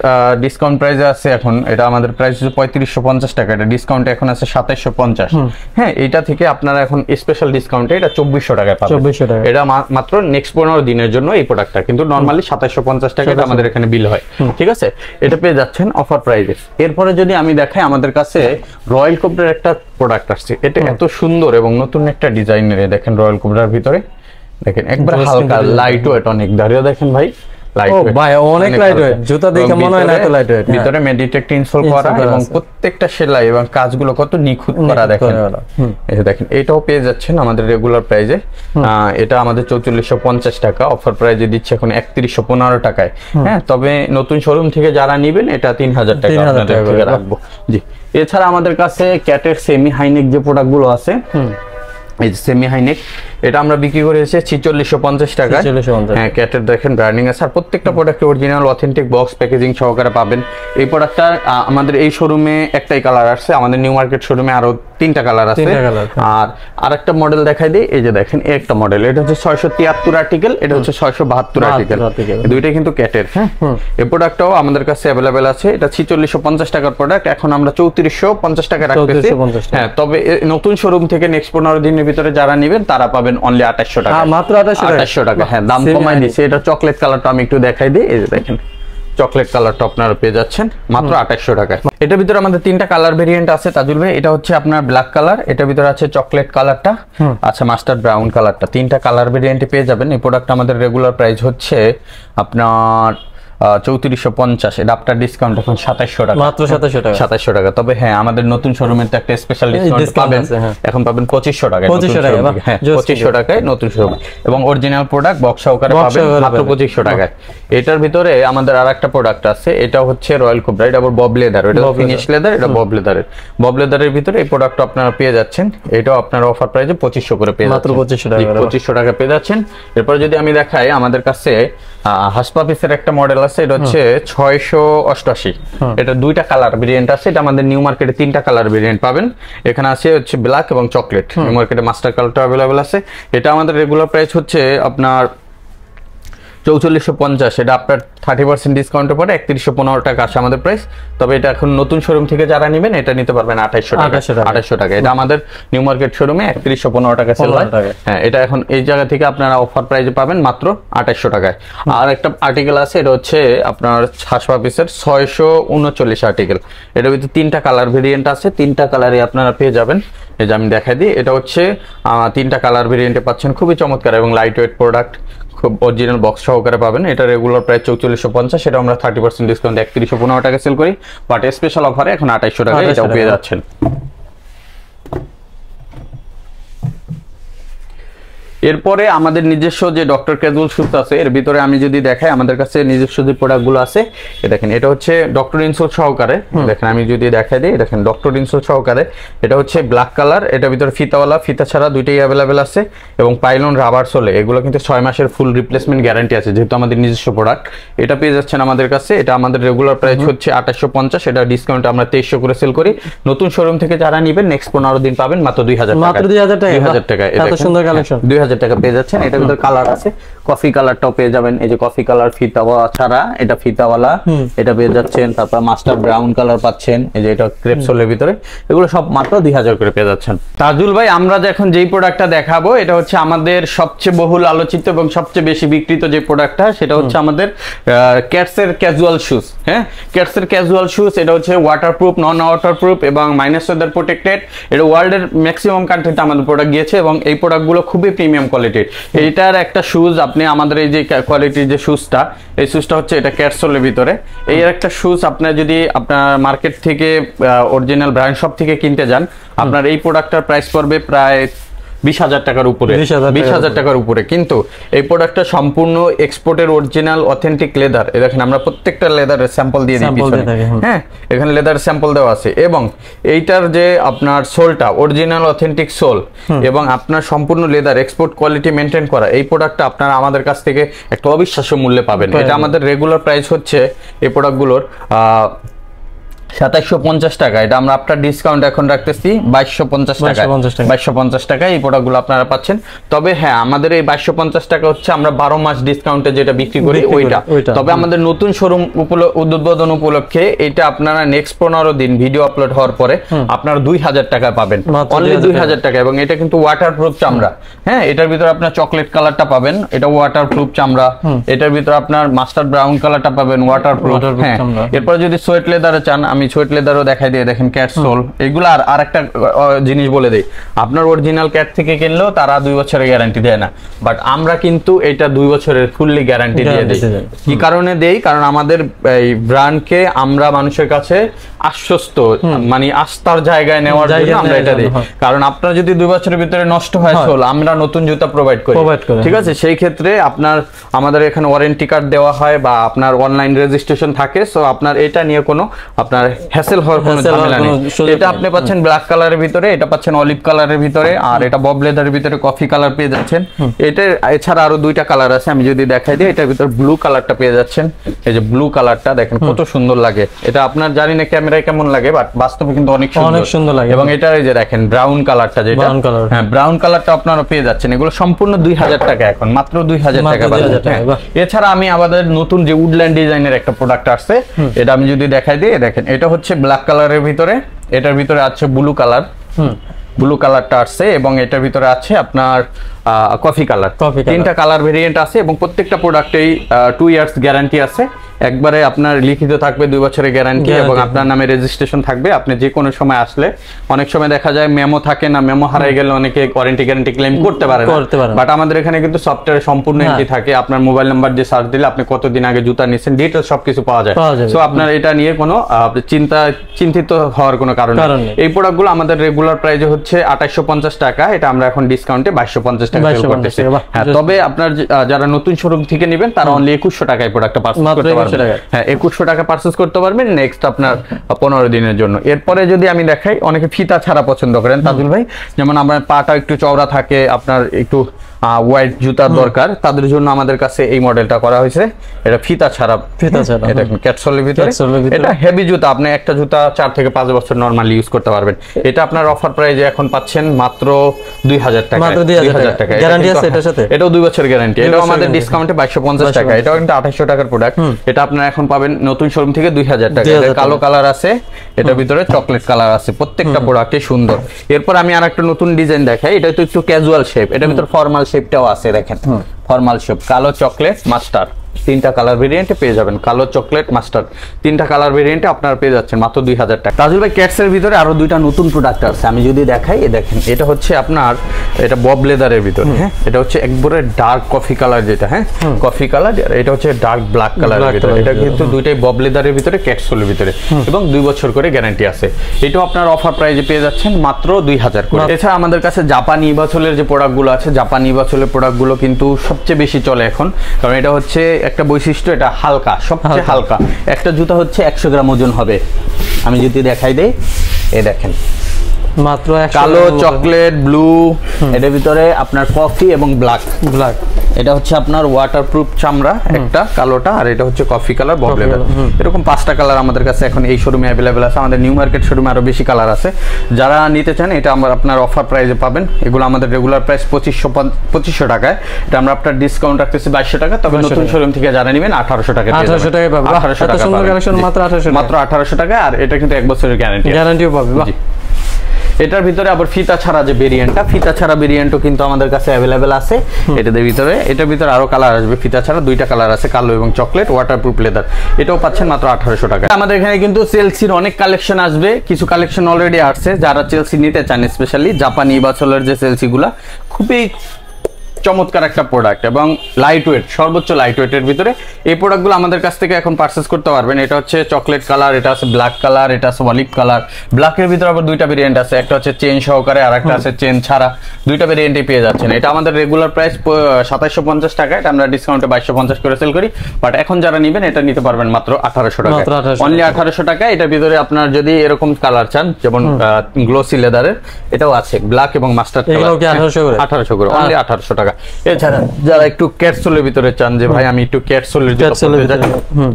ডিসকাউন্ট প্রাইসে আছে এখন, এটা আমাদের প্রাইস হচ্ছে 3550 টাকা, এটা ডিসকাউন্ট এখন আছে 2750। হ্যাঁ, এটা থেকে আপনারা এখন স্পেশাল ডিসকাউন্টে এটা 2400 টাকায় পাবেন। 2400 টাকা, এটা মাত্র নেক্সট 15 দিনের জন্য এই প্রোডাক্টটা, কিন্তু নরমালি 2750 টাকা এটা আমাদের এখানে বিল হয়। ঠিক আছে, এটা পেয়ে যাচ্ছেন অফার প্রাইসে। এরপরে যদি আমি দেখাই, আমাদের কাছে রয়্যাল কোবরার একটা প্রোডাক্ট আসছে। এটা এত সুন্দর এবং নতুন একটা ডিজাইনের, দেখেন রয়্যাল কোবরার ভিতরে দেখেন একবার হালকা লাইট ওয়েট, অনেক দাঁড়িয়ে দেখেন ভাই, লাইটওয়েট ভাই অনেক লাইটওয়েট, জুতা দেখে মনে হয় না এত লাইটওয়েট। ভিতরে মেডিটেক্ট ইনসোল করা এবং প্রত্যেকটা সেলাই এবং কাজগুলো কত নিখুঁত করা দেখেন। এই যে দেখেন এটাও পেয়ে যাচ্ছেন আমাদের রেগুলার প্রাইসে। এটা আমাদের 4450 টাকা, অফার প্রাইসে দিচ্ছে এখন 3115 টাকায়। হ্যাঁ, তবে নতুন শোরুম থেকে যারা নেবেন এটা 3000 টাকা আপনাদের থেকে রাখবো। জি, এছাড়া আমাদের কাছে ক্যাটের সেমি হাইনেক যে প্রোডাক্টগুলো আছে, এই যে সেমি হাইনেক, এটা আমরা বিক্রি করেছি 4650 টাকা। হ্যাঁ, ক্যাটের দেখেন ব্র্যান্ডিং আছে, আর প্রত্যেকটা প্রোডাক্টে অরিজিনাল অথেন্টিক বক্স প্যাকেজিং সহকারে পাবেন। এই প্রোডাক্টটা আমাদের এই শোরুমে একটাই কালার আছে, আমাদের নিউ মার্কেট শোরুমে আরো 3টা কালার আছে। আর আরেকটা মডেল দেখাই দিই, এই যে দেখেন এই একটা মডেল, এটা হচ্ছে 673 আর্টিকেল, এটা হচ্ছে 672 আর্টিকেল, দুইটাই কিন্তু ক্যাটের। হ্যাঁ, এই প্রোডাক্টটাও আমাদের কাছে अवेलेबल আছে। এটা 4650 টাকার প্রোডাক্ট, এখন আমরা 3450 টাকা রাখতেছি। হ্যাঁ, তবে নতুন শোরুম থেকে নেক্সট 15 দিনের ভিতরে যারা নেবেন তারা পাবেন অনলি 2800 টাকা, মাত্র 2800 টাকা। হ্যাঁ, দাম কমাই দিয়েছে। এটা চকলেট কালারটা আমি একটু দেখাই দিই, এই যে দেখেন চকলেট কালারটা আপনারা পেয়ে যাচ্ছেন মাত্র 2800 টাকায়। এটার ভিতরে আমাদের 3টা কালার ভেরিয়েন্ট আছে তাজুল ভাই। এটা হচ্ছে আপনার ব্ল্যাক কালার, এটার ভিতরে আছে চকলেট কালারটা, আচ্ছা মাস্টার্ড ব্রাউন কালারটা, 3টা কালার ভেরিয়েন্টে পেয়ে যাবেন। এই প্রোডাক্ট আমাদের রেগুলার প্রাইস হচ্ছে আপনার 3450, এটা আপনার ডিসকাউন্ট এখন 2700 টাকা, মাত্র 2700 টাকা। তবে হ্যাঁ, আমাদের নতুন শোরুমে তো একটা স্পেশাল ডিসকাউন্ট পাবেন, এখন পাবেন 2500 টাকায়। 2500 টাকায় নতুন শোরুম, এবং অরিজিনাল প্রোডাক্ট বক্স সহকারে পাবেন মাত্র 2500 টাকায়। এটার ভিতরে আমাদের আরেকটা প্রোডাক্ট আছে, এটা হচ্ছে রয়্যাল কোবরা, এটা আবার বব লেদার, এটা ফিনিশ লেদার, এটা বব লেদারের। বব লেদারের ভিতরে এই প্রোডাক্টটা আপনারা পেয়ে যাচ্ছেন, এটাও আপনার অফার প্রাইসে 2500 করে পেয়ে যাচ্ছেন, মাত্র 2500 টাকা পেয়ে যাচ্ছেন। এরপর যদি আমি দেখাই, আমাদের কাছে হাসপাপিসের একটা মডেল আছে, এটা হচ্ছে 688, এটা 2টা কালার ভেরিয়েন্ট আছে। এটা আমাদের নিউ মার্কেটে 3টা কালার ভেরিয়েন্ট পাবেন, এখানে আছে হচ্ছে ব্ল্যাক এবং চকলেট। নিউ মার্কেটে মাস্টার কালারটা अवेलेबल আছে। এটা আমাদের রেগুলার প্রাইস হচ্ছে আপনার 4450, এটা আপনার 30% ডিসকাউন্টের পরে 3115 টাকা আসে আমাদের প্রাইস। তবে এটা এখন নতুন শোরুম থেকে যারা নেবেন এটা নিতে পারবেন 2800 টাকা। এটা আমাদের নিউ মার্কেট শোরুমে 3115 টাকা সেল হয়। হ্যাঁ, এটা এখন এই জায়গা থেকে আপনারা অফার প্রাইসে পাবেন মাত্র 2800 টাকায়। আর একটা আর্টিকেল আছে, এটা হচ্ছে আপনার হাসপাপিসের 639 আর্টিকেল, এটার ভিতরে 3টা কালার ভেরিয়েন্ট আছে, 3টা কালারে আপনারা পেয়ে যাবেন। এই যে আমি দেখাই দিই, এটা হচ্ছে 3টা কালার ভেরিয়েন্টে পাচ্ছেন, খুবই চমৎকার এবং লাইট ওয়েট প্রোডাক্ট, খুব অরিজিনাল বক্স সহকারে পাবেন। এটা রেগুলার প্রাইস 4450, সেটা আমরা 30% ডিসকাউন্ট 3115 টাকা সেল করি, বাট স্পেশাল অফারে এখন 2800 টাকা এটাও পেয়ে যাচ্ছেন। এরপরে আমাদের নিজস্ব যে ডক্টর ক্যাজুয়াল শুজ আছে, এর ভিতরে আমি যদি দেখাই, আমাদের কাছে নিজস্ব যে প্রোডাক্টগুলো আছে, দেখেন এটা হচ্ছে ডক্টর ইনসোল সহকারে। দেখেন আমি যদি দেখাই দিই, দেখেন ডক্টর ইনসোল সহকারে, এটা হচ্ছে ব্ল্যাক কালার, এটার ভিতরে ফিতাওয়ালা, ফিতা ছাড়া দুইটাই অ্যাভেলেবেল আছে, এবং পাইলন রাবার সোলে, এগুলো কিন্তু 6 মাসের ফুল রিপ্লেসমেন্ট গ্যারান্টি আছে, যেহেতু আমাদের নিজস্ব প্রোডাক্ট। এটা পেয়ে যাচ্ছেন আমাদের কাছে, এটা আমাদের রেগুলার প্রাইস হচ্ছে 2850, এটা ডিসকাউন্ট আমরা 2300 করে সেল করি। নতুন শোরুম থেকে যারা নেবেন নেক্সট 15 দিন পাবেন মাত্র 2000 টাকা, মাত্র 2000 টাকা। এত সুন্দর কালেকশন, 2000 টাকা পেয়ে যাচ্ছেন। এটার ভিতরে কালার আছে, কফি কালারটাও পেয়ে যাবেন, এই যে কফি কালার ফিতাওয়া ছাড়া, এটা ফিতাওয়ালা, এটা পেয়ে যাচ্ছেন। তারপর মাস্টার ব্রাউন কালার পাচ্ছেন, এই যে এটা ক্রেপ সোলের ভিতরে, এগুলো সব মাত্র 2000 করে পেয়ে যাচ্ছেন। তাজুল ভাই, আমরা এখন যেই প্রোডাক্টটা দেখাবো, এটা হচ্ছে আমাদের সবচেয়ে বহুল আলোচিত এবং সবচেয়ে বেশি বিক্রিত যে প্রোডাক্টটা, সেটা হচ্ছে আমাদের ক্যাটসের ক্যাজুয়াল শুজ। হ্যাঁ, ক্যাটসের ক্যাজুয়াল শুজ, এটা হচ্ছে ওয়াটারপ্রুফ, নন ওয়াটারপ্রুফ এবং মাইনাস ওয়েদার প্রোটেক্টেড। এটা ওয়ার্ল্ডের ম্যাক্সিমাম কান্ট্রিতে আমাদের প্রোডাক্ট গিয়েছে, এবং এই প্রোডাক্টগুলো খুবই প্রিমিয়াম কোয়ালিটির। এইটার একটা শুজ, আপনি আমাদের এই যে কোয়ালিটির যে শুজটা, এই শুজটা হচ্ছে এটা ক্যাটসোলের ভিতরে। এই একটা শুজ আপনার যদি আপনার মার্কেট থেকে অরিজিনাল ব্র্যান্ড শপ থেকে কিনতে যান, আপনার এই প্রোডাক্টটার প্রাইস পড়বে প্রায় 20,000 টাকার উপরে, 20,000 টাকার উপরে। কিন্তু এই প্রোডাক্টটা সম্পূর্ণ এক্সপোর্টের অরিজিনাল অথেন্টিক লেদার। দেখেন আমরা প্রত্যেকটা লেদারের স্যাম্পল দিয়ে দিই পিছনে। হ্যাঁ, এখানে লেদার স্যাম্পল দেওয়া আছে, এবং এইটার যে আপনার সোলটা অরিজিনাল অথেন্টিক সোল, এবং আপনার সম্পূর্ণ লেদার এক্সপোর্ট কোয়ালিটি মেনটেন করা। এই প্রোডাক্টটা আপনারা আমাদের কাছ থেকে একটা অবিশ্বাস্য মূল্যে পাবেন। এটা আমাদের রেগুলার প্রাইস হচ্ছে এই প্রোডাক্টগুলোর 2750 টাকা, এটা আমরা আপনার ডিসকাউন্ট এখন রাখতেছি 2250 টাকা। 2250 টাকা এই প্রোডাক্টগুলো আপনারা পাচ্ছেন। তবে হ্যাঁ, আমাদের এই 2250 টাকা হচ্ছে আমরা 12 মাস ডিসকাউন্টে যেটা বিক্রি করি ওইটা। তবে আমাদের নতুন শোরুম উদ্বোধন উপলক্ষে এটা আপনারা নেক্সট 15 দিন ভিডিও আপলোড হওয়ার পরে আপনারা 2000 টাকা পাবেন, অনলি 2000 টাকা। এবং এটা কিন্তু ওয়াটারপ্রুফ চামড়া। হ্যাঁ, এটার ভিতরে আপনার চকলেট কালারটা পাবেন, এটা ওয়াটারপ্রুফ চামড়া। এটার ভিতরে আপনার মাস্টার্ড ব্রাউন কালারটা পাবেন, ওয়াটারপ্রুফ। হ্যাঁ, এরপর যদি সোয়েট লেদারে চান, আমি সোয়েট লেদারও দেখাই দিয়ে দেখেন ক্যাটসোল এগুলো। আর একটা জিনিস বলে দেই, আপনার অরিজিনাল ক্যাট থেকে কিনলেও তারা 2 বছরের গ্যারান্টি দেয় না, বাট আমরা কিন্তু এটা 2 বছরের ফুললি গ্যারান্টি দিয়ে দিই। কি কারণে দেই? কারণ আমাদের এই ব্র্যান্ডকে আমরা মানুষের কাছে আশ্বস্ত, মানে আস্থার জায়গায় নেওয়ার জন্য আমরা এটা দিই। কারণ আপনার যদি 2 বছরের ভিতরে নষ্ট হয় সোল, আমরা নতুন জুতা প্রোভাইড করি, ঠিক আছে? সেই ক্ষেত্রে আপনার আমাদের এখানে ওয়ারেন্টি কার্ড দেওয়া হয় বা আপনার অনলাইন রেজিস্ট্রেশন থাকে। সো আপনার এটা নিয়ে কোনো আপনার হ্যাসেল হওয়ার কোনো ঝামেলা নেই। এটা আপনি পাচ্ছেন ব্ল্যাক কালারের ভিতরে, এটা পাচ্ছেন অলিভ কালারের ভিতরে, আর এটা বব লেদারের ভিতরে কফি কালার পেয়ে যাচ্ছেন। এটা এছাড়া আরো 2টা কালার আছে, আমি যদি দেখাই দিই, এটার ভিতরে ব্লু কালারটা পেয়ে যাচ্ছেন। এই যে ব্লু কালারটা দেখেন কত সুন্দর লাগে। এটা আপনার জানি না ক্যামেরায় কেমন লাগে, বাট বাস্তবে কিন্তু অনেক সুন্দর লাগে। এবং এটা এই যে দেখেন ব্রাউন কালারটা, যেটা হ্যাঁ ব্রাউন কালারটা আপনারা পেয়ে যাচ্ছেন। এগুলো সম্পূর্ণ 2000 টাকা, এখন মাত্র 2000 টাকা। এছাড়া আমি আমাদের নতুন যে উডল্যান্ড ডিজাইনের একটা প্রোডাক্ট আসছে, এটা আমি যদি দেখাই দিই, দেখেন এটা হচ্ছে ব্ল্যাক কালারের ভিতরে, এটার ভিতরে আছে ব্লু কালার, ব্লু কালারটা আসছে, এবং এটার ভিতরে আছে আপনার কফি কালার। 3টা কালার ভেরিয়েন্ট আছে এবং প্রত্যেকটা প্রোডাক্টেই 2 ইয়ার্স গ্যারান্টি আছে। একবারে আপনার লিখিত থাকবে 2 বছরের গ্যারান্টি এবং আপনার নামে রেজিস্ট্রেশন থাকবে। আপনি যে কোনো সময় আসলে, অনেক সময় দেখা যায় মেমো থাকে না, মেমো হারিয়ে গেলে অনেকে ওয়ারেন্টি গ্যারান্টি ক্লেম করতে পারে না, বাট আমাদের এখানে কিন্তু সফটওয়্যারে সম্পূর্ণ এন্ট্রি থাকে। আপনার মোবাইল নাম্বার দিয়ে সার্চ দিলে আপনি কতদিন আগে জুতা নিছেন ডিটেইলস সবকিছু পাওয়া যায়। সো আপনার এটা নিয়ে কোনো চিন্তিত হওয়ার কোনো কারণ নেই। এই প্রোডাক্টগুলো আমাদের রেগুলার প্রাইসে হচ্ছে 2850 টাকা, এটা আমরা এখন ডিসকাউন্টে 2250 টাকা সেল করতেছি। হ্যাঁ, তবে আপনার যারা নতুন শোরুম থেকে নেবেন তারা অনলি 2100 টাকায় প্রোডাক্টটা পারচেজ করতে পারবেন। হ্যাঁ, 2100 টাকা পারচেজ করতে পারবেন নেক্সট আপনার 15 দিনের জন্য। এরপরে যদি আমি দেখাই, অনেকে ফিতা ছাড়া পছন্দ করেন তাজুল ভাই, যেমন আমার পাটা একটু চওড়া থাকে, আপনার একটু হোয়াইট জুতার দরকার, তাদের জন্য আমাদের কাছে এই মডেলটা করা হয়েছে। এটা ফিতা ছাড়া, এটা ক্যাটসোলের ভিতরে, এটা হেভি জুতা, আপনি একটা জুতা 4 থেকে 5 বছর নরমালি ইউজ করতে পারবেন। এটা আপনার অফার প্রাইসে এখন পাচ্ছেন মাত্র 2000 টাকা। মাত্র 2000 টাকা গ্যারান্টি আছে এটার সাথে, এটাও 2 বছর গ্যারান্টি। এটাও আমাদের ডিসকাউন্টে 2250 টাকা, এটাও কিন্তু 2800 টাকার প্রোডাক্ট। এটা আপনারা এখন পাবেন নতুন শোরুম থেকে 2000 টাকা। এটা কালো কালার আছে, এটার ভিতরে চকলেট কালার আছে, প্রত্যেকটা প্রোডাক্টই সুন্দর। এরপর আমি আরেকটা নতুন ডিজাইন দেখাই, এটা তো একটু ক্যাজুয়াল শেপ, এটার ভিতর ফর্মাল শেপটাও আছে, দেখেন ফর্মাল শেপ, কালো চকলেট মাস্টার, 3টা কালার ভেরিয়েন্টে পেয়ে যাবেন। কালো চকলেট মাস্টার 3টা কালার ভেরিয়েন্টে আপনারা পেয়ে যাচ্ছেন মাত্র 2000 টাকা। তাজুল ভাই, ক্যাটসের ভিতরে আরো 2টা নতুন প্রোডাক্ট আছে, আমি যদি দেখাই, দেখেন এটা হচ্ছে আপনার, এটা বব লেদারের ভিতরে, হ্যাঁ এটা হচ্ছে একবারে ডার্ক কফি কালার, যেটা হ্যাঁ কফি কালার, এটা হচ্ছে ডার্ক ব্ল্যাক কালারের ভিতরে। এটা কিন্তু দুইটাই বব লেদারের ভিতরে, ক্যাটসোলের ভিতরে, এবং 2 বছর করে গ্যারান্টি আছে। এটাও আপনার অফার প্রাইসে পেয়ে যাচ্ছেন মাত্র 2000 করে। এছাড়া আমাদের কাছে জাপানি বাছলের যে প্রোডাক্টগুলো আছে, জাপানি বাছলের প্রোডাক্টগুলো কিন্তু সবচেয়ে বেশি চলে এখন, কারণ এটা হচ্ছে একটা বৈশিষ্ট্য, এটা হালকা, সবচেয়ে হালকা। একটা জুতা হচ্ছে 100 গ্রাম ওজন হবে। আমি যদি দেখাই দেই, এই দেখেন মাত্র কালো চকলেট ব্লু, এর ভিতরে আপনার কফি এবং ব্ল্যাক। এটা হচ্ছে আপনার ওয়াটারপ্রুফ চামড়া একটা, কালোটা, আর এটা হচ্ছে কফি কালার বব লেদার। এরকম 5টা কালার আমাদের কাছে এখন এই শোরুমে অ্যাভেলেবেল আছে। আমাদের নিউ মার্কেট শোরুমে আরো বেশি কালার আছে। যারা নিতে চান এটা আমরা আপনার অফার প্রাইসে পাবেন। এগুলো আমাদের রেগুলার প্রাইস 2500 টাকায়, এটা আমরা আপনার ডিসকাউন্ট রাখতেছি 2200 টাকা। তবে নতুন শোরুম থেকে যারা নেবেন 1800 টাকা, 1800 টাকায় পাবেন। 1800 টাকা মাত্র 1800 টাকা, আর এটা কিন্তু 1 বছরের গ্যারান্টিও পাবে। এটার ভিতরে আবার ফিতা ছাড়া যে ভেরিয়েন্টটা, ফিতা ছাড়া ভেরিয়েন্টও কিন্তু আমাদের কাছে অ্যাভেলেবেল আছে। এটার ভিতরে আরো কালার আসবে, ফিতা ছাড়া 2টা কালার আছে, কালো এবং চকলেট, ওয়াটারপ্রুফ লেদার। এটাও পাচ্ছেন মাত্র 1800 টাকা। আমাদের এখানে কিন্তু চেলসির অনেক কালেকশন আসবে, কিছু কালেকশন অলরেডি আসছে। যারা চেলসি নিতে চান, স্পেশালি জাপানি বাছলের যে চেলসিগুলা, খুবই চমৎকার একটা প্রোডাক্ট এবং লাইট ওয়েট, সর্বোচ্চ লাইট ওয়েটের ভিতরে এই প্রোডাক্টগুলো আমাদের কাছ থেকে এখন পারচেজ করতে পারবেন। এটা হচ্ছে চকলেট কালার, এটা আছে ব্ল্যাক কালার, এটা আছে অলিভ কালার। ব্ল্যাকের ভিতরে আবার 2টা ভেরিয়েন্ট আছে, একটা হচ্ছে চেন সহকারে আর একটা আছে চেন ছাড়া। 2টা ভেরিয়েন্টই পেয়ে যাচ্ছেন। এটা আমাদের রেগুলার প্রাইস 2750 টাকা, এটা আমরা ডিসকাউন্টে 2250 করে সেল করি। বাট এখন যারা নেবেন এটা নিতে পারবেন মাত্র 1800 টাকা, অনলি 1800 টাকা। এটার ভিতরে আপনার যদি এরকম কালার চান, যেমন গ্লোসি লেদারের, এটাও আছে ব্ল্যাক এবং মাস্টার্ড কালার, 1800 করে, অনলি 1800 টাকা। এছাড়া যারা একটু ক্যাটসোলের ভিতরে চান, যে ভাই আমি একটু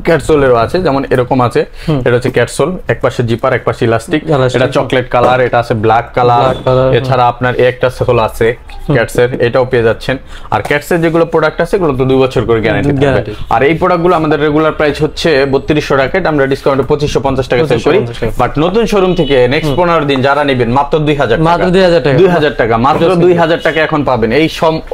ক্যাটসোলেরও আছে, যেমন এরকম আছে, এটা হচ্ছে ক্যাটসোল, একপাশে জিপার একপাশে ইলাস্টিক, এটা চকলেট কালার, এটা আছে ব্ল্যাক কালার। এছাড়া আপনার একটা সোল আছে ক্যাটসের, এটাও পেয়ে যাচ্ছেন। আর ক্যাটসের যেগুলো প্রোডাক্ট আছে এগুলো তো 2 বছর করে গ্যারান্টি থাকবে। আর এই প্রোডাক্টগুলো আমাদের রেগুলার প্রাইস হচ্ছে 3200 টাকা, আমরা ডিসকাউন্টে 2550 টাকা সেল করি। বাট নতুন শোরুম থেকে নেক্সট 15 দিন যারা নেবেন মাত্র 2000 টাকা, মাত্র 2000 টাকা, মাত্র 2000 টাকা এখন পাবেন। এই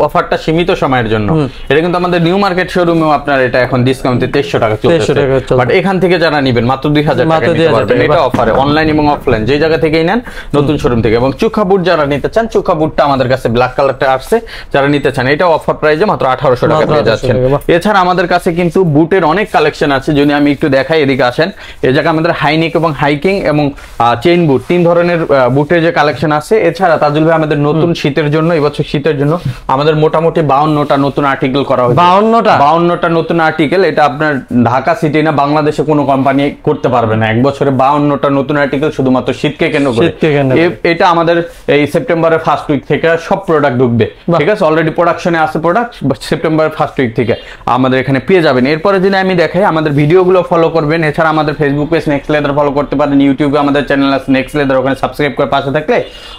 অফারটা সীমিত সময়ের জন্য। এটা কিন্তু আমাদের নিউ মার্কেট শোরুমেও আপনার এটা এখন ডিসকাউন্টে 2300 টাকা চলছে, বাট এখান থেকে যারা নেবেন মাত্র 2000 টাকা নিতে পারবেন। এটা অফারে অনলাইন এবং অফলাইন যে জায়গা থেকেই নেন নতুন শোরুম থেকে। এবং চুখা বুট যারা নিতে চান, চুখা বুটটা আমাদের কাছে ব্ল্যাক কালারটা আসছে, যারা নিতে চান এটা অফার প্রাইসে মাত্র 1800 টাকা পেয়ে যাচ্ছেন। এছাড়া আমাদের কাছে কিন্তু বুটের অনেক কালেকশন আছে, যদি আমি একটু দেখাই, এদিকে আসেন। এই জায়গায় আমাদের হাইনেক এবং হাইকিং এবং চেইন বুট 3 ধরনের বুটের যে কালেকশন আছে। এছাড়া তাজুল ভাই আমাদের নতুন শীতের জন্য, এবছর শীতের জন্য আমাদের মোটামুটি 52টা নতুন আর্টিকেল করা হয়েছে। 52টা নতুন আর্টিকেল। এটা আপনার ঢাকা সিটি না বাংলাদেশে কোনো কোম্পানি করতে পারবে না। এক বছরে 52টা নতুন আর্টিকেল শুধুমাত্র শীতকে কেন্দ্র করে। এটা আমাদের এই সেপ্টেম্বরের ফার্স্ট উইক থেকে সব প্রোডাক্ট ঢুকবে, ঠিক আছে? অলরেডি প্রোডাকশনে আছে প্রোডাক্ট, সেপ্টেম্বরের ফার্স্ট উইক থেকে আমাদের এখানে পেয়ে যাবেন। এরপরে যদি আমি দেখাই, আমাদের ভিডিওগুলো ফলো করবেন। এছাড়া আমাদের Facebook page next leather follow করতে পারেন, ইউটিউবে আমাদের চ্যানেল আছে নেক্সট লেদার, ওখানে সাবস্ক্রাইব করে পাশে থাকলে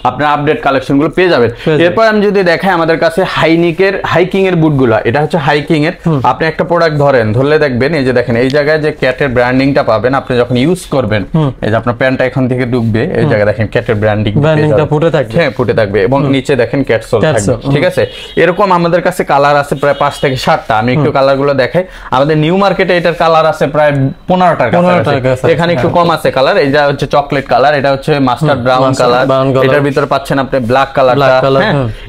আপনার আপডেট কালেকশনগুলো পেয়ে যাবেন। এরপর আমি যদি দেখাই, আমাদের কাছে হাইকিং এর বুটগুলো, এটা হচ্ছে হাইকিং এর। আপনি একটা প্রোডাক্ট ধরলে দেখবেন, এই যে দেখেন এই জায়গায় যে ক্যাটের ব্র্যান্ডিংটা পাবেন আপনি যখন ইউজ করবেন। এই যে আপনার প্যান্টটা এখান থেকে ঢুকবে, এই জায়গায় দেখেন ক্যাটের ব্র্যান্ডিংটা ফুটে থাকবে। হ্যাঁ, ফুটে থাকবে। এবং নিচে দেখেন ক্যাটসোল থাকবে, ঠিক আছে? এরকম আমাদের কাছে কালার আছে প্রায় 5 থেকে 7টা। আমি একটু কালারগুলো দেখাই। আমাদের নিউ মার্কেটে এটার কালার আছে প্রায় 15টা কালার। এখানে একটু কম আছে কালার। এটা হচ্ছে চকলেট কালার, এটা হচ্ছে মাস্টার্ড ব্রাউন কালার। এটার ভিতরে পাচ্ছেন আপনি ব্ল্যাক কালারটা,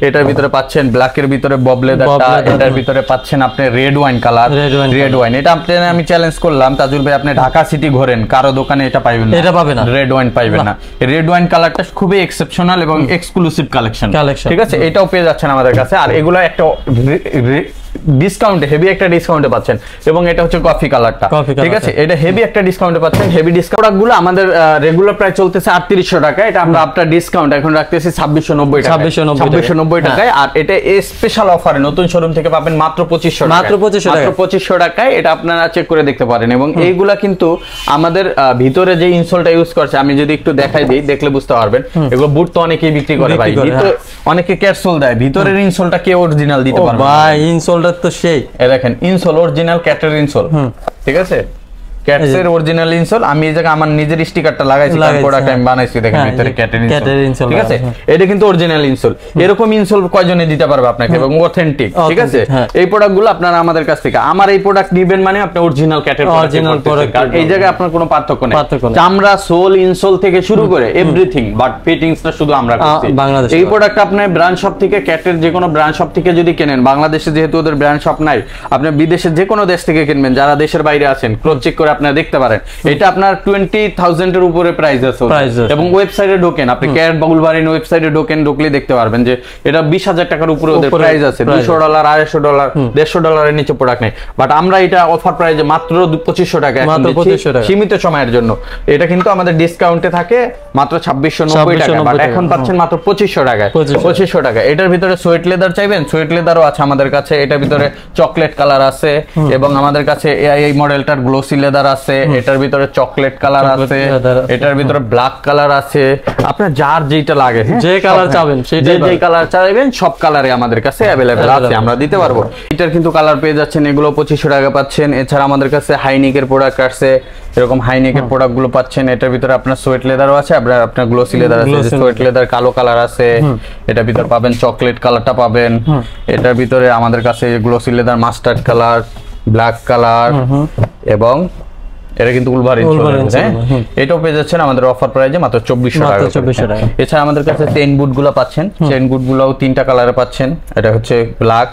এটার ভিতরে পাচ্ছেন ব্ল্যাকের ভিতরে বব লেদারটা, এটার ভিতরে পাচ্ছেন আপনি red wine colour. Red wine এটা আমি চ্যালেঞ্জ করলাম, তাজুল ভাই আপনি ঢাকা সিটি ঘোরেন, কারো দোকানে এটা পাইবেন না, এটা পাবেন না, রেড ওয়াইন পাইবেন না। রেড ওয়াইন কালারটা খুবই এক্সেপশনাল এবং এক্সক্লুসিভ কালেকশন, ঠিক আছে? এটাও পেয়ে যাচ্ছেন আমাদের কাছে। আর এগুলো একটা ডিসকাউন্টে, হেভি একটা ডিসকাউন্টে পাচ্ছেন। এবং এটা হচ্ছে কফি কালারটা, ঠিক আছে? এটা হেভি একটা ডিসকাউন্টে পাচ্ছেন। হেভি ডিসকাউন্ট গুলো আমাদের রেগুলার প্রাইস চলতেছে 3800 টাকা, এটা আমরা আফটার ডিসকাউন্ট এখন রাখতেছি 2690 টাকা, 2690 টাকায়। আর এটা স্পেশাল অফারে নতুন শোরুম থেকে পাবেন মাত্র 2500 টাকা, মাত্র 2500 টাকায়। এটা আপনারা চেক করে দেখতে পারেন। এবং এইগুলা কিন্তু আমাদের ভিতরে যে ইনসোলটা ইউজ করছে, আমি যদি একটু দেখাই দিই, দেখলে বুঝতে পারবেন। এগুলো বুট তো অনেকেই বিক্রি করে ভাই, অনেকে ক্যাটসোল দেয়, ভিতরের ইনসোলটা কে অরিজিনাল দিতে পারবে ভাই? ইনসোলটা তো সেই, এই দেখেন ইনসোল অরিজিনাল ক্যাটের ইনসোল, ঠিক আছে? ক্যাটসের অরিজিনাল ইনসোল। আমি এই জায়গায় আমার নিজের স্টিকারটা লাগাইছি, প্রোডাক্ট আমি বানাইছি, দেখেন ভিতরে ক্যাটের ইনসোল, ঠিক আছে? এটা কিন্তু অরিজিনাল ইনসোল। এরকম ইনসোল কয়জনে দিতে পারবে আপনাকে এবং অথেন্টিক, ঠিক আছে? এই প্রোডাক্টগুলো আপনারা আমাদের কাছ থেকে, আমার এই প্রোডাক্ট নেবেন মানে আপনি অরিজিনাল ক্যাটের প্রোডাক্ট। এই জায়গায় আপনার কোনো পার্থক্য নেই। চামড়া, সোল, ইনসোল থেকে শুরু করে এভরিথিং, বাট ফিটিংসটা শুধু আমরা করছি। এই প্রোডাক্ট আপনি ব্র্যান্ড শপ থেকে, ক্যাটের যে কোনো ব্র্যান্ড শপ থেকে যদি কেনেন, বাংলাদেশে যেহেতু ওদের ব্র্যান্ড শপ নাই, আপনি বিদেশের যে কোনো দেশ থেকে কিনবেন, যারা দেশের বাইরে আছেন ক্রস চেক করে আপনারা দেখতে পারেন। এটা আপনার 20,000 এর উপরে প্রাইস আছে। এবং ওয়েবসাইটে ঢোকেন আপনি, ক্যাট বাউলবারিন ওয়েবসাইটে ঢুকলে দেখতে পারবেন যে এটা 20,000 টাকার উপরে ওদের প্রাইস আছে। $200, $250, $150 নিচে প্রোডাক্ট নেই। বাট আমরা এটা অফার প্রাইসে মাত্র 2500 টাকা, সীমিত সময়ের জন্য। এটা কিন্তু আমাদের ডিসকাউন্টে থাকে মাত্র 2690 টাকা, বাট এখন পাচ্ছেন মাত্র 2500 টাকায়। 2500 টাকা। এটার ভিতরে সোয়েট লেদার চাইবেন, সোয়েট লেদারও আছে আমাদের কাছে। এটার ভিতরে চকলেট কালার আছে এবং আমাদের কাছে এই মডেলটার গ্লোসি লেদার আছে। এটার ভিতরে চকলেট কালার আছে, এটার ভিতরে ব্ল্যাক কালার আছে। আপনার যার যেটা লাগে, যে কালার চাবেন, যে কালার চাইবেন সব কালারে আমাদের কাছে अवेलेबल আছে, আমরা দিতে পারবো। এটার কিন্তু কালার পেয়ে যাচ্ছেন, এগুলো 2500 টাকা পাচ্ছেন। এছাড়া আমাদের কাছে হাইনেকের প্রোডাক্ট আছে, এরকম হাইনেকের প্রোডাক্ট গুলো পাচ্ছেন। এটার ভিতরে আপনার সোয়েট লেদারও আছে, আপনার গ্লোসি লেদার আছে। সোয়েট লেদার কালো কালার আছে, এটার ভিতরে পাবেন চকলেট কালারটা পাবেন। এটার ভিতরে আমাদের কাছে glossy leather mustard colour, black colour এবং এটা কিন্তু উলভারিন, এটাও পেয়ে যাচ্ছেন আমাদের অফার প্রাইসে মাত্র 2400 টাকা। এছাড়া আমাদের কাছে চেইন বুট গুলো পাচ্ছেন, চেইন বুট গুলোও 3টা কালারে পাচ্ছেন। এটা হচ্ছে ব্ল্যাক,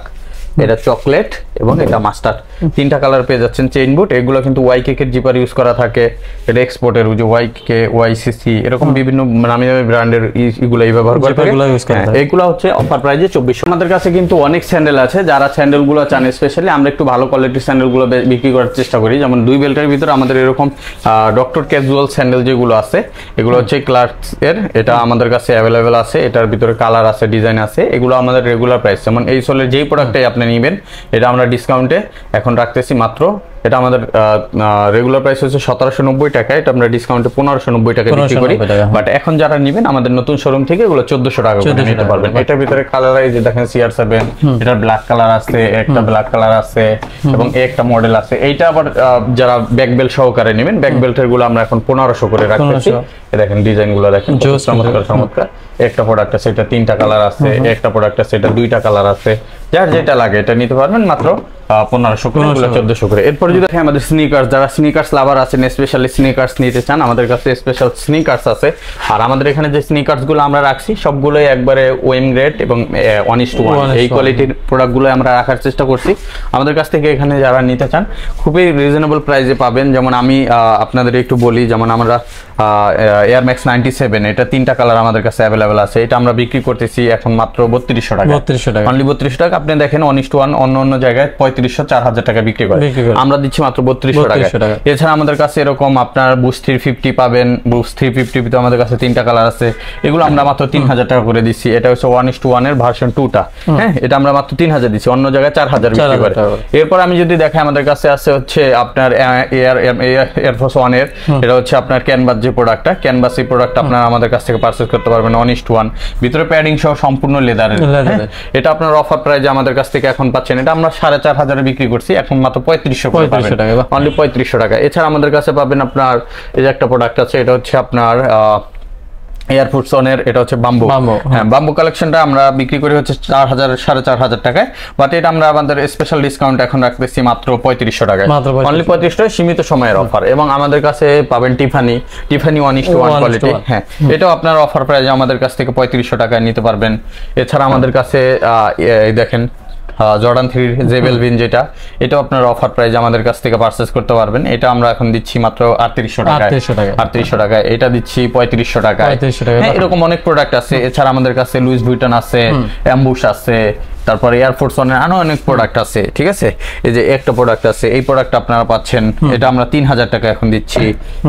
এটা চকলেট এবং এটা মাস্টার্ড, 3টা কালার পেয়ে যাচ্ছেন চেইন বুট। এগুলো কিন্তু ওয়াইকে এর জিপার ইউজ করা থাকে। এটা এক্সপোর্টের যে ওয়াইকে, ওয়াইসিসি এরকম বিভিন্ন নামি দামি ব্র্যান্ডের এগুলাই ব্যবহার করে থাকে। এগুলো হচ্ছে অফার প্রাইসে 2400। আমাদের কাছে কিন্তু অনেক স্যান্ডেল আছে, যারা স্যান্ডেল গুলো চান স্পেশালি আমরা একটু ভালো কোয়ালিটির স্যান্ডেল গুলো বিক্রি করার চেষ্টা করি। যেমন 2 বেল্টের ভিতরে আমাদের এরকম ডক্টর ক্যাজুয়াল স্যান্ডেল যেগুলো আছে, এগুলো হচ্ছে ক্লার্কস এর, এটা আমাদের কাছে অ্যাভেলেবেল আছে। এটার ভিতরে কালার আছে, ডিজাইন আছে। এগুলো আমাদের রেগুলার প্রাইস। যেমন এই সোলের যেই প্রোডাক্টটাই আপনি নেবেন, এটা আমরা ডিসকাউন্টে এখন রাখতেছি মাত্র, এটা আমাদের রেগুলার প্রাইস হচ্ছে 1790 টাকা, এটা আমরা ডিসকাউন্টে 1590 টাকা বিক্রি করি। বাট এখন যারা নেবেন আমাদের নতুন শোরুম থেকে এগুলো 1400 টাকা করে নিতে পারবেন। এটার ভিতরে কালার এই যে দেখেন CR7, এটার ব্ল্যাক কালার আছে, একটা ব্ল্যাক কালার আছে এবং একটা মডেল আছে। এইটা আবার যারা ব্যাক বেল্ট সহকারে নেবেন, ব্যাক বেল্টের গুলো আমরা এখন 1500 করে রাখতেছি। দেখেন ডিজাইন গুলো দেখেন, চমৎকার চমৎকার। একটা প্রোডাক্ট আছে, এটা 3টা কালার আছে। একটা প্রোডাক্ট আছে, এটা 2টা কালার আছে। যার যেটা লাগে এটা নিতে পারবেন মাত্র 1500 করে, 1400 করে। এরপর যদি দেখেন আমাদের স্নিকার্স, যারা স্নিকার্স লাভার আছেন, স্পেশালি স্নিকার্স নিতে চান, আমাদের কাছে স্পেশাল স্নিকার্স আছে। আর আমাদের এখানে যে স্নিকার্স গুলো আমরা রাখছি সবগুলোই একবারে ওএম গ্রেড এবং 1:1 এই কোয়ালিটির প্রোডাক্টগুলো আমরা রাখার চেষ্টা করছি। আমাদের কাছ থেকে এখানে যারা নিতে চান খুবই রিজনেবল প্রাইসে পাবেন। যেমন আমি আপনাদের একটু বলি, যেমন আমরা এয়ার ম্যাক্স 97 এটা 3টা কালার আমাদের কাছে অ্যাভেলেবেল আছে। এটা আমরা বিক্রি করতেছি এখন মাত্র 3200 টাকা, অনলি 3200 টাকা। আপনি দেখেন 1:1 অন্য জায়গায় 3500 4000 টাকা বিক্রি করে, আমরা দিচ্ছি মাত্র 3200 টাকা। এছাড়া আমাদের কাছে এরকম আপনার বুস্ট 350 পাবেন। বুস্ট 350 তে আমাদের কাছে 3টা কালার আছে, এগুলো আমরা মাত্র 3000 টাকা করে দিচ্ছি। এটা হচ্ছে 1:1 এর ভার্সন 2টা, হ্যাঁ, এটা আমরা মাত্র 3000 দিচ্ছি, অন্য জায়গায় 4000 বিক্রি করে। এরপর আমি যদি দেখাই আমাদের কাছে আছে হচ্ছে আপনার এয়ারফোর্স 1 এর, এটা হচ্ছে আপনার ক্যানভাস যে প্রোডাক্টটা, ক্যানভাস এই প্রোডাক্ট আপনারা আমাদের কাছ থেকে পারচেজ করতে পারবেন 1:1, ভিতরে প্যাডিং সহ সম্পূর্ণ লেদারের। এটা আপনার অফার প্রাইসে আমাদের কাছ থেকে এখন পাচ্ছেন, এটা আমরা 4500 বিক্রি করছি, এখন মাত্র 3500 টাকা, অনলি 3500 টাকা। এছাড়া আমাদের কাছে পাবেন আপনার এই যে একটা প্রোডাক্ট আছে, এটা হচ্ছে আপনার এয়ারফোর্স 1 এর, এটা হচ্ছে বাম্বু। হ্যাঁ, বাম্বু কালেকশনটা আমরা বিক্রি করি হচ্ছে 4500 টাকায়, বাট এটা আমরা আমাদের স্পেশাল ডিসকাউন্ট এখন রাখতেছি মাত্র 3500 টাকায়, অনলি 3500 টাকায়, সীমিত সময়ের অফার। এবং আমাদের কাছে পাবেন টিফানি 1:1 কোয়ালিটি, হ্যাঁ, এটাও আপনার অফার প্রাইসে আমাদের কাছ থেকে 3500 টাকায় নিতে পারবেন। এছাড়া আমাদের কাছে এই দেখেন জর্ডান 3 জেবেলভিন, যেটা এটাও আপনার অফার প্রাইসে আমাদের কাছ থেকে পারচেজ করতে পারবেন। এটা আমরা এখন দিচ্ছি মাত্র 3800 টাকায়, 3800 টাকায়। এটা দিচ্ছি 3500 টাকায়। এরকম অনেক প্রোডাক্ট আছে। এছাড়া আমাদের কাছে লুইস ভিউটন আছে, অ্যাম্বুশ আছে, তারপরে এয়ারফোর্স 1 এর আরো অনেক প্রোডাক্ট আছে, ঠিক আছে। এই যে একটা প্রোডাক্ট আছে, এই প্রোডাক্ট আপনারা পাচ্ছেন, এটা আমরা 3000 টাকা এখন দিচ্ছি।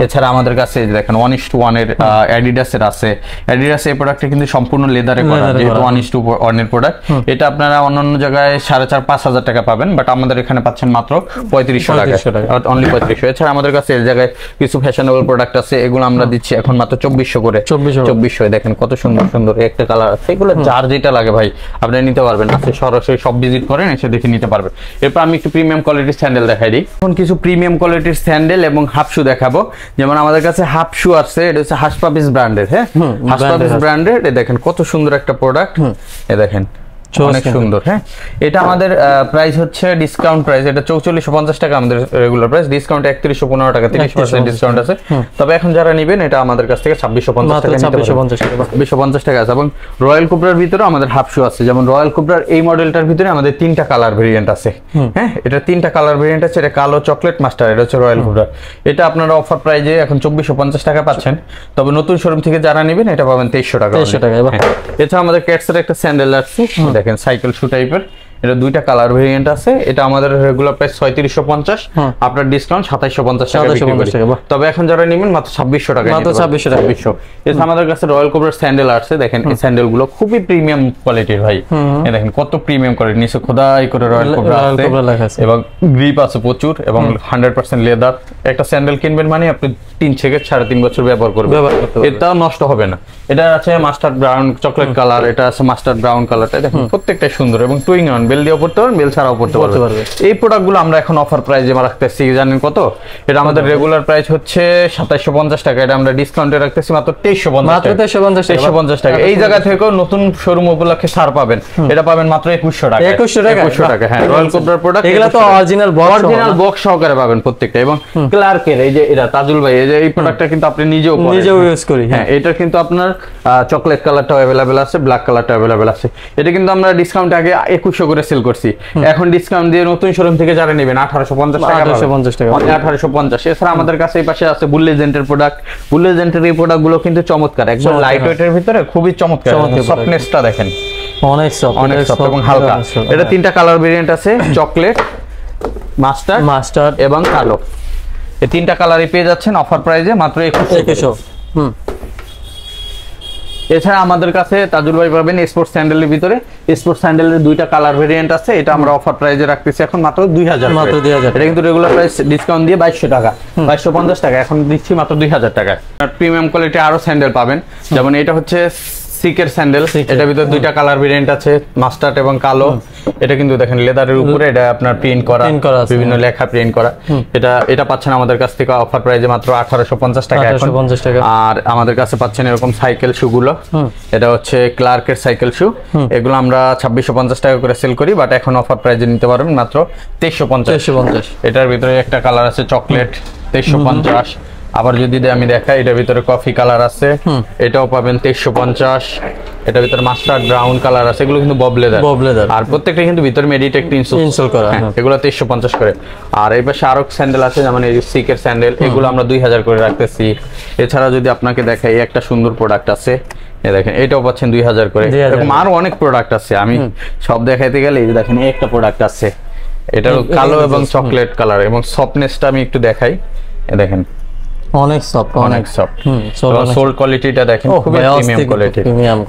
এছাড়া আমাদের কাছে দেখেন 1:1 এর অ্যাডিডাস এর আছে। অ্যাডিডাস এই প্রোডাক্টটা কিন্তু সম্পূর্ণ লেদারে করা, যেহেতু 1:1 এর প্রোডাক্ট। এটা আপনারা অন্যান্য জায়গায় 4500-5000 টাকা পাবেন, বাট আমাদের এখানে পাচ্ছেন মাত্র 3500 টাকা, অনলি 3500। এছাড়া আমাদের কাছে এই জায়গায় কিছু ফ্যাশনেবল প্রোডাক্ট আছে, এগুলো আমরা দিচ্ছি এখন মাত্র 2400 করে। 2400 দেখেন কত সুন্দর সুন্দর একটা কালার আছে, এগুলো যার যেটা লাগে ভাই আপনি নিতে পারবেন। সরাসরি সব ভিজিট করেন, এসে দেখে নিতে পারবেন। এরপর আমি একটু প্রিমিয়াম কোয়ালিটির স্যান্ডেল দেখাই দিই। এখন কিছু প্রিমিয়াম কোয়ালিটির স্যান্ডেল এবং হাফ শু দেখাবো। যেমন আমাদের কাছে হাফ শু আছে, এটা হচ্ছে হাস পাপিস ব্র্যান্ডের, হ্যাঁ, হাস পাপিস ব্র্যান্ডের। এই দেখেন কত সুন্দর একটা প্রোডাক্ট, এই দেখেন অনেক সুন্দর। হ্যাঁ, এটা আমাদের প্রাইস হচ্ছে ডিসকাউন্ট প্রাইস, এটা 4450 টাকা আমাদের রেগুলার প্রাইস, ডিসকাউন্ট 3115 টাকা, 30% ডিসকাউন্ট আছে। তবে এখন যারা নেবেন এটা আমাদের কাছ থেকে 2650 টাকা, 2650 টাকা আছে। এবং রয়্যাল কোবরার ভিতরে আমাদের হাফ শু আছে। যেমন রয়্যাল কোবরার এই মডেলটার ভিতরে আমাদের 3টা কালার ভেরিয়েন্ট আছে, হ্যাঁ, এটা 3টা কালার ভেরিয়েন্ট আছে। এটা কালো, চকলেট, মাস্টার, এটা হচ্ছে রয়্যাল কোবরার। এটা আপনারা অফার প্রাইসে এখন 2450 টাকা পাচ্ছেন। তবে নতুন শোরুম থেকে যারা নেবেন এটা পাবেন 2300 টাকা। এছাড়া আমাদের ক্যাটসের একটা স্যান্ডেল আছে, দেখেন সাইকেল শু টাইপের, এটা 2টা কালার ভেরিয়েন্ট আছে। এটা আমাদের রেগুলার প্রাইস 3650, আপনার ডিসকাউন্ট 2750 টাকা। তবে এখন যারা নেবেন মাত্র 2600 টাকা, মাত্র 2600। এছাড়া আমাদের কাছে রয়্যাল কোবরার স্যান্ডেল আছে, দেখেন এই স্যান্ডেল গুলো খুবই প্রিমিয়াম কোয়ালিটির ভাই, এই দেখেন কত প্রিমিয়াম কোয়ালিটি, নিচে খোদাই করে রয়্যাল কোবরা আছে এবং গ্রিপ আছে প্রচুর এবং 100% লেদার। একটা স্যান্ডেল কিনবেন মানে আপনি 3 থেকে 3.5 বছর ব্যবহার করবেন, এটাও নষ্ট হবে না। এটা আছে মাস্টার্ড ব্রাউন চকলেট কালার, এটা আছে মাস্টার্ড ব্রাউন কালারটা, দেখেন প্রত্যেকটাই সুন্দর এবং টুইং অন, বেল দিয়েও পড়তে পারবেন, বেল ছাড়াও পড়তে পারবেন। এই প্রোডাক্টগুলো আমরা এখন অফার প্রাইসে রাখতেছি, জানেন কত? এটা আমাদের রেগুলার প্রাইস হচ্ছে 2750 টাকা, এটা আমরা ডিসকাউন্টে রাখতেছি মাত্র 2350 টাকা। এই জায়গা থেকেও নতুন শোরুম উপলক্ষে ছাড় পাবেন, এটা পাবেন মাত্র 2100 টাকা। 2100 টাকা, হ্যাঁ, রয়্যাল কোবরার প্রোডাক্ট, এগুলো তো অরিজিনাল বক্স সহকারে পাবেন প্রত্যেকটা। এবং ক্লার্কের এই যে এটা তাজুল ভাই, এই যে এই প্রোডাক্টটা কিন্তু আপনি নিজেও ইউজ করি, হ্যাঁ, এটা কিন্তু আপনার চকলেট কালারটাও अवेलेबल আছে, ব্ল্যাক কালারটাও अवेलेबल আছে। এটা কিন্তু আমরা ডিসকাউন্ট আগে 2100 করে সেল করছি, এখন ডিসকাউন্ট দিয়ে নতুন শোরুম থেকে যারা নেবেন 1850 টাকা, 1850। এছাড়া আমাদের কাছে এই পাশে আছে বুল লেজেন্ডের প্রোডাক্ট। বুল লেজেন্ডের এই প্রোডাক্টগুলো কিন্তু চমৎকার, একদম লাইট ওয়েটের ভিতরে খুবই চমৎকার, সফটনেসটা দেখেন অনেক সফট এবং হালকা। এটা 3টা কালার ভেরিয়েন্ট আছে, চকলেট, মাস্টার্ড এবং কালো। এই 3টা কালারই পেয়ে যাচ্ছেন অফার প্রাইসে মাত্র 2100। এছাড়া আমাদের কাছে তাজুল ভাই পাবেন স্পোর্টস স্যান্ডেলের ভিতরে, স্পোর্টস স্যান্ডেলের 2টা কালার ভেরিয়েন্ট আছে। এটা আমরা অফার প্রাইসে রাখতেছি এখন মাত্র 2000, মাত্র 2000। এটা কিন্তু রেগুলার প্রাইস ডিসকাউন্ট দিয়ে 2200 টাকা, 2250 টাকা, এখন দিচ্ছি মাত্র 2000 টাকা। প্রিমিয়াম কোয়ালিটি আরো স্যান্ডেল পাবেন, যেমন এটা হচ্ছে সিকের স্যান্ডেল, এটা ভিতরে দুইটা কালার ভেরিয়েন্ট আছে, মাস্টার্ড এবং কালো। এটা কিন্তু দেখেন লেদারের উপরে এটা আপনার প্রিন্ট করা, বিভিন্ন লেখা প্রিন্ট করা। এটা পাচ্ছেন আমাদের কাছ থেকে অফার প্রাইসে মাত্র 1850 টাকা এখন। আর আমাদের কাছে পাচ্ছেন এরকম সাইকেল শু গুলো, এটা হচ্ছে ক্লার্কের সাইকেল শু, এগুলো আমরা 2650 টাকা করে সেল করি, বাট এখন অফার প্রাইসে নিতে পারবেন মাত্র 2350। এটার ভিতরে একটা কালার আছে চকলেট, 2350। আবার যদি আমি দেখাই, এটার ভিতরে কফি কালার আছে, এটাও পাবেন 2350। এটার ভিতরে মাস্টার্ড ব্রাউন কালার আছে, এগুলো কিন্তু বব লেদার, আর প্রত্যেকটা কিন্তু ভিতরে মেডিটেক ইনসোল করা, এগুলো 2350 করে। আর এই পাশে আরো স্যান্ডেল আছে, যেমন এই সিকের স্যান্ডেল, এগুলো আমরা 2000 করে রাখতেছি। এছাড়া যদি আপনাকে দেখাই, একটা সুন্দর প্রোডাক্ট আছে, দেখেন এটাও পাচ্ছেন 2000 করে। এরকম আরো অনেক প্রোডাক্ট আছে, আমি সব দেখাইতে গেলে এই দেখেন একটা প্রোডাক্ট আছে, এটা কালো এবং চকলেট কালার, এবং সফটনেসটা আমি একটু দেখাই, দেখেন অনেক সফট, অনেক সফট। সোল কোয়ালিটিটা দেখেন, খুব প্রিমিয়াম কোয়ালিটি,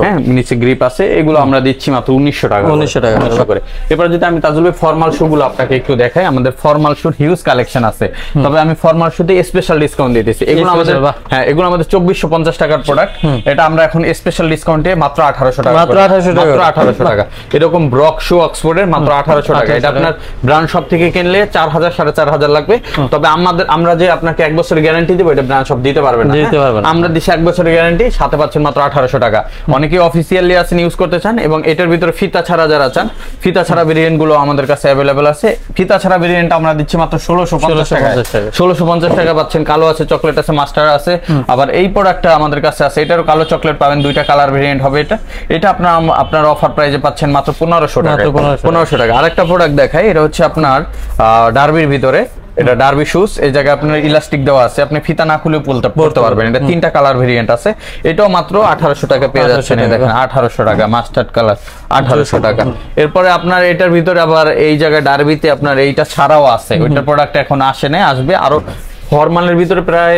হ্যাঁ নিচে গ্রিপ আছে। এগুলো আমরা দিচ্ছি মাত্র 1900 টাকা, 1900 করে। এবার যদি আমি তাজুল ভাই ফর্মাল শু গুলো আপনাকে একটু দেখাই, আমাদের ফর্মাল শুর হিউজ কালেকশন আছে, তবে আমি ফর্মাল শুতে স্পেশাল ডিসকাউন্ট দিতেছি। এগুলো আমাদের, হ্যাঁ এগুলো আমাদের 2450 টাকার প্রোডাক্ট, এটা আমরা এখন স্পেশাল ডিসকাউন্টে মাত্র 1800 টাকা, মাত্র 1800 টাকা। এরকম ব্রক শু অক্সফোর্ডের মাত্র 1800 টাকা। এটা আপনার ব্র্যান্ড শপ থেকে কিনলে 4000 4500 লাগবে, তবে আমরা যে আপনাকে 1 বছরের গ্যারান্টি দিব, এটা ব্র্যান্ড শপ দিতে পারবে না, আমরা দিছি 1 বছরের গ্যারান্টি, সাথে পাচ্ছেন মাত্র 1800 টাকা। অনেকে অফিসিয়ালি আছেন, ইউজ করতে চান, এবং এটার ভিতরে ফিতা ছাড়া যারা চান, ফিতা ছাড়া ভেরিয়েন্ট গুলো আমাদের কাছে अवेलेबल আছে। ফিতা ছাড়া ভেরিয়েন্ট আমরা দিচ্ছি মাত্র 1650 টাকা, 1650 টাকা পাচ্ছেন। কালো আছে, চকলেট আছে, মাস্টার আছে। আবার এই প্রোডাক্টটা আমাদের কাছে আছে, এটারও কালো চকলেট পাবেন, দুইটা কালার ভেরিয়েন্ট হবে। এটা আপনার অফার প্রাইসে পাচ্ছেন মাত্র 1500 টাকা, 1500 টাকা। আরেকটা প্রোডাক্ট দেখাই, এটা হচ্ছে আপনার ডার্বির ভিতরে, এটা ডার্বি শুজ। এই জায়গায় আপনার ইলাস্টিক দেওয়া আছে, আপনি ফিতা না খুলে পরতে পারবেন। এটা 3টা কালার ভেরিয়েন্ট আছে, এটাও মাত্র 1800 টাকা পেয়ে যাচ্ছেন। দেখেন 1800 টাকা, মাস্টার্ড কালার 1800 টাকা। এরপরে আপনার এটার ভিতরে আবার এই জায়গায় ডার্বিতে আপনার এইটা ছাড়াও আছে, ওইটার প্রোডাক্ট এখন আসে না, আসবে। আরো ফর্মালের ভিতরে প্রায়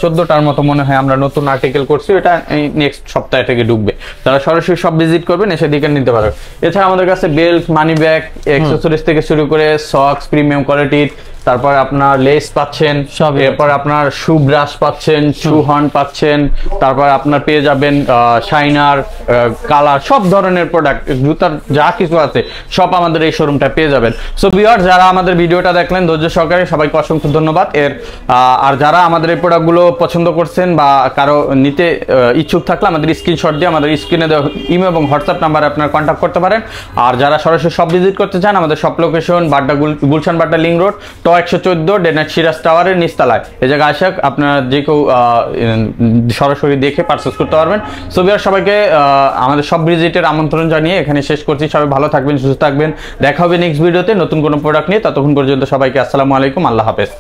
14টার মতো মনে হয় আমরা নতুন আর্টিকেল করছি, এটা এই নেক্সট সপ্তাহ থেকে ঢুকবে। তারা সরাসরি সব ভিজিট করবেন, এসে দিকে নিতে পারবেন। এছাড়া আমাদের কাছে বেল্ট, মানি ব্যাগ, অ্যাকসেসরিজ থেকে শুরু করে সক্স প্রিমিয়াম কোয়ালিটির, তারপর আপনার লেস পাচ্ছেন, এরপর আপনার শু ব্রাশ পাচ্ছেন, শু হর্ন পাচ্ছেন, তারপর আপনার পেয়ে যাবেন শাইনার, কালার, সব ধরনের প্রোডাক্ট, জুতার যা কিছু আছে সব আমাদের এই শোরুমটা পেয়ে যাবেন। সো ভিউয়ার্স, যারা আমাদের ভিডিওটা দেখলেন ধৈর্য সহকারে, সবাইকে অসংখ্য ধন্যবাদ। আর যারা আমাদের এই প্রোডাক্টগুলো পছন্দ করছেন বা কারো নিতে ইচ্ছুক থাকলে আমাদের স্ক্রিনশট দিয়ে আমাদের স্ক্রিনে দেওয়া ইমেল এবং হোয়াটসঅ্যাপ নাম্বারে আপনারা কন্ট্যাক্ট করতে পারেন। আর যারা সরাসরি সব ভিজিট করতে চান, আমাদের সব location Gulshan Badda link road, 114 ডেনাট সিরাজ টাওয়ারের নিচতলায়। এই জায়গায় আসে আপনারা যে কেউ সরাসরি দেখে পারচেজ করতে পারবেন। সো ভিউয়ার্স, সবাইকে আমাদের সব ভিজিটের আমন্ত্রণ জানিয়ে এখানে শেষ করছি। সবাই ভালো থাকবেন, সুস্থ থাকবেন। দেখা হবে নেক্সট ভিডিওতে নতুন কোনো প্রোডাক্ট নিয়ে। ততক্ষণ পর্যন্ত সবাইকে আসসালামু আলাইকুম, আল্লাহ হাফেজ।